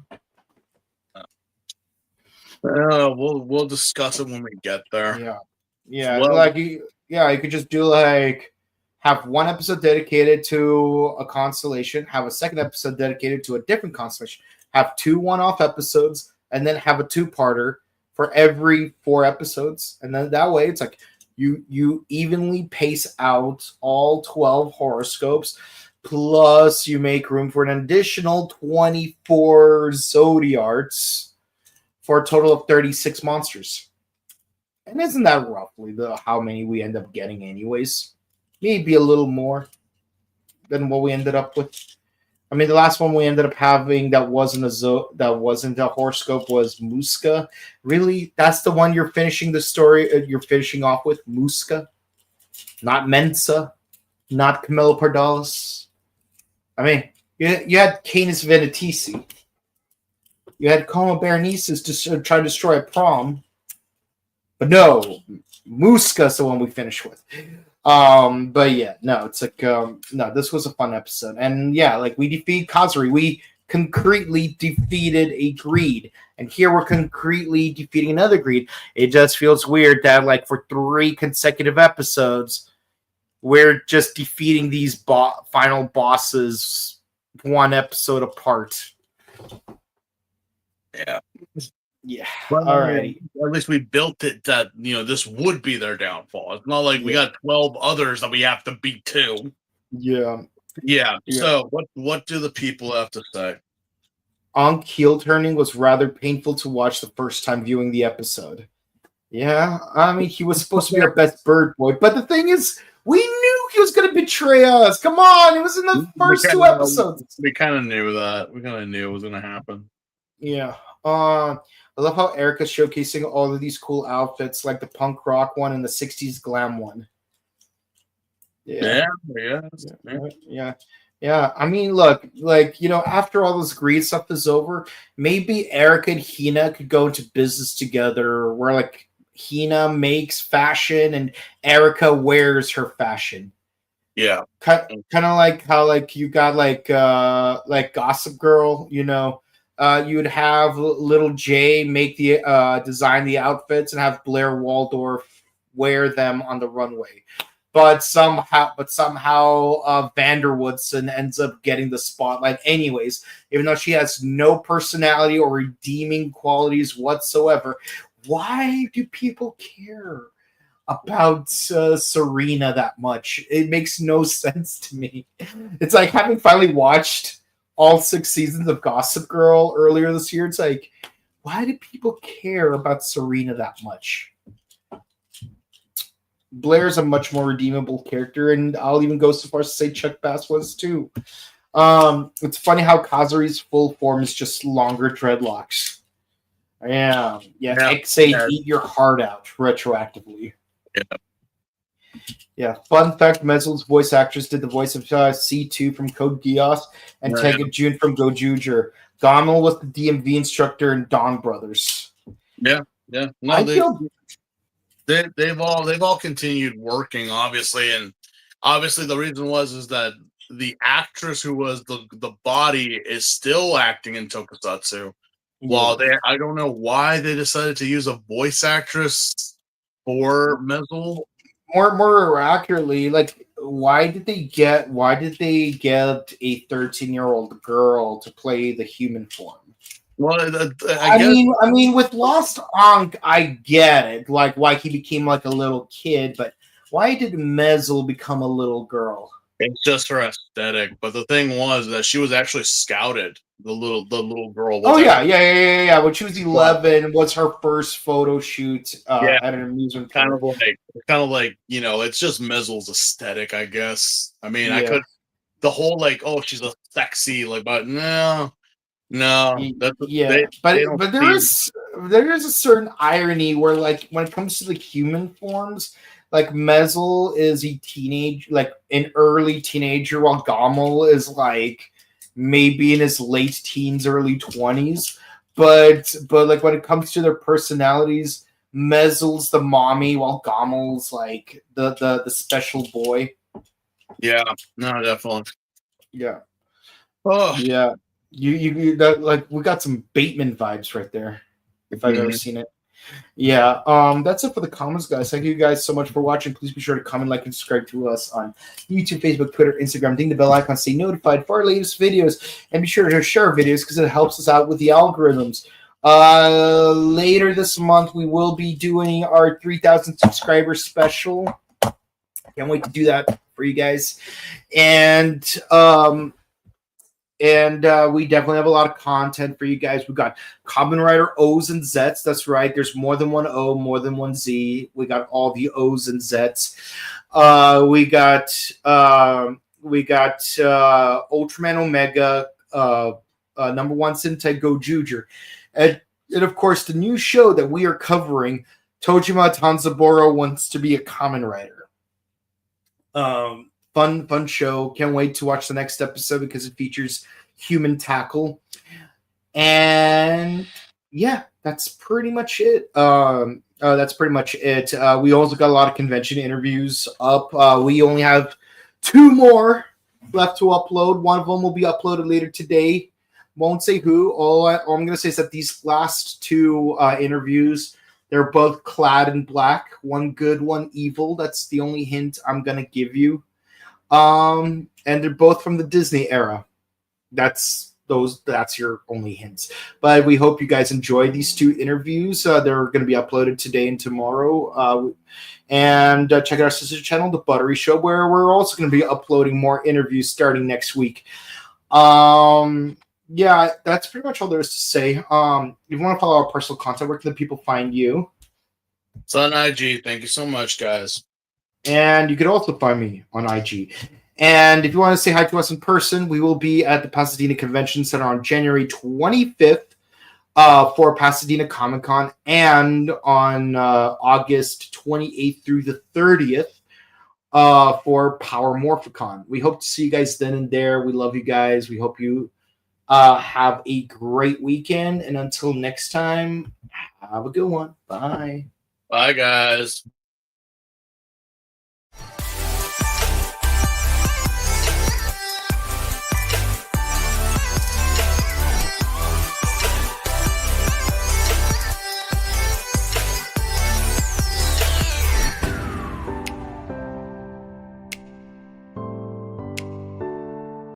We'll discuss it when we get there. Yeah. Well, like you could just do like have 1 episode dedicated to a constellation, have a second episode dedicated to a different constellation, have 2 one-off episodes, and then have a 2-parter for every 4 episodes. And then that way it's like you evenly pace out all 12 horoscopes, plus you make room for an additional 24 Zodiarts for a total of 36 monsters. And isn't that roughly how many we end up getting anyways? Maybe a little more than what we ended up with. I mean, the last one we ended up having that wasn't a horoscope was Muska. Really? That's the one you're finishing the story, you're finishing off with? Muska? Not Mensa? Not Camilla Pardalis? I mean, you had Canis Venetici. You had Coma Berenices to try to destroy a prom. But no, Muska's the one we finished with. But yeah, no, it's like no, this was a fun episode. And yeah, like we defeat Kazuri. We concretely defeated a greed. And here we're concretely defeating another greed. It just feels weird that like for 3 consecutive episodes, we're just defeating these final bosses 1 episode apart. Yeah. Well, all right. At least we built it that, you know, this would be their downfall. It's not like we got 12 others that we have to beat too. Yeah. So what do the people have to say? Ankh heel turning was rather painful to watch the first time viewing the episode. Yeah, I mean, he was supposed to be our best bird boy, but the thing is, we knew he was going to betray us. Come on, it was in the first 2 episodes. We kind of knew that. We kind of knew it was going to happen. Yeah. I love how Erica's showcasing all of these cool outfits, like the punk rock one and the 60s glam one. Yeah. I mean, look, like, you know, after all this greed stuff is over, maybe Erica and Hina could go into business together where, like, Hina makes fashion and Erica wears her fashion. Yeah. Kind of like how, like, you got, like Gossip Girl, you know. You'd have little Jay make the design the outfits and have Blair Waldorf wear them on the runway. But somehow Vanderwoodson ends up getting the spotlight anyways, even though she has no personality or redeeming qualities whatsoever. Why do people care about Serena that much? It makes no sense to me. It's like having finally watched all 6 seasons of Gossip Girl earlier this year. It's like, why do people care about Serena that much? Blair's a much more redeemable character, and I'll even go so far as to say Chuck Bass was too. It's funny how Kazuri's full form is just longer dreadlocks. Yeah. Say eat your heart out retroactively. Yeah. Fun fact: Mezel's voice actress did the voice of C2 from Code Geass and Right. Tega Jun from Gojuger. Gamel was the DMV instructor in Dawn Brothers. Yeah. No, I feel they've all continued working, obviously, and obviously the reason is that the actress who was the body is still acting in Tokusatsu. While I don't know why they decided to use a voice actress for Mezel. more accurately, like why did they get a 13-year-old girl to play the human form? Well, I mean, with Lost Ankh, I get it, like why he became like a little kid, but why did Mezel become a little girl? it's just her aesthetic. But the thing was that she was actually scouted. The little girl. Was Yeah. When she was 11, was her first photo shoot at an amusement park. Kind of like it's just Mezel's aesthetic, I guess. I mean, I Yeah. could the whole like, oh, she's a sexy but no. That's But there is a certain irony where, like, when it comes to the human forms, like Mezel is an early teenager, while Gamel is like maybe in his late teens, early 20s. But like when it comes to their personalities, Mezel's the mommy, while Gamel's like the special boy. Yeah, no, definitely. Yeah. Oh yeah. You that, like, we got some Bateman vibes right there, if I've ever seen it. Yeah, that's it for the comments, guys. Thank you guys so much for watching. Please be sure to comment, like, and subscribe to us on YouTube, Facebook, Twitter, Instagram. Ding the bell icon, stay notified for our latest videos, and be sure to share videos because it helps us out with the algorithms. Later this month, we will be doing our 3,000 subscriber special. Can't wait to do that for you guys. And we definitely have a lot of content for you guys. We've got Kamen Rider O's and Z's. That's right. There's more than one O, more than one Z. We got all the O's and Z's. We got Ultraman Omega, number one Sentai Gojuger. And of course, the new show that we are covering, Tojima Tanzaburo Wants to Be a Kamen Rider. Fun show. Can't wait to watch the next episode because it features human tackle. And yeah, that's pretty much it. We also got a lot of convention interviews up. We only have 2 more left to upload. One of them will be uploaded later today. Won't say who. All I'm going to say is that these last 2 interviews, they're both clad in black. One good, one evil. That's the only hint I'm going to give you. And they're both from the Disney era. That's your only hints. But we hope you guys enjoyed these 2 interviews. They're going to be uploaded today and tomorrow. And check out our sister channel, The Buttery Show, where we're also going to be uploading more interviews starting next week. Yeah, that's pretty much all there is to say. If you want to follow our personal content, where can the people find you? It's on IG. Thank you so much, guys. And you can also find me on IG. And if you want to say hi to us in person, we will be at the Pasadena Convention Center on January 25th for Pasadena Comic Con, and on August 28th through the 30th for Power Morphicon. We hope to see you guys then and there. We love you guys. We hope you have a great weekend. And until next time, have a good one. Bye. Bye, guys.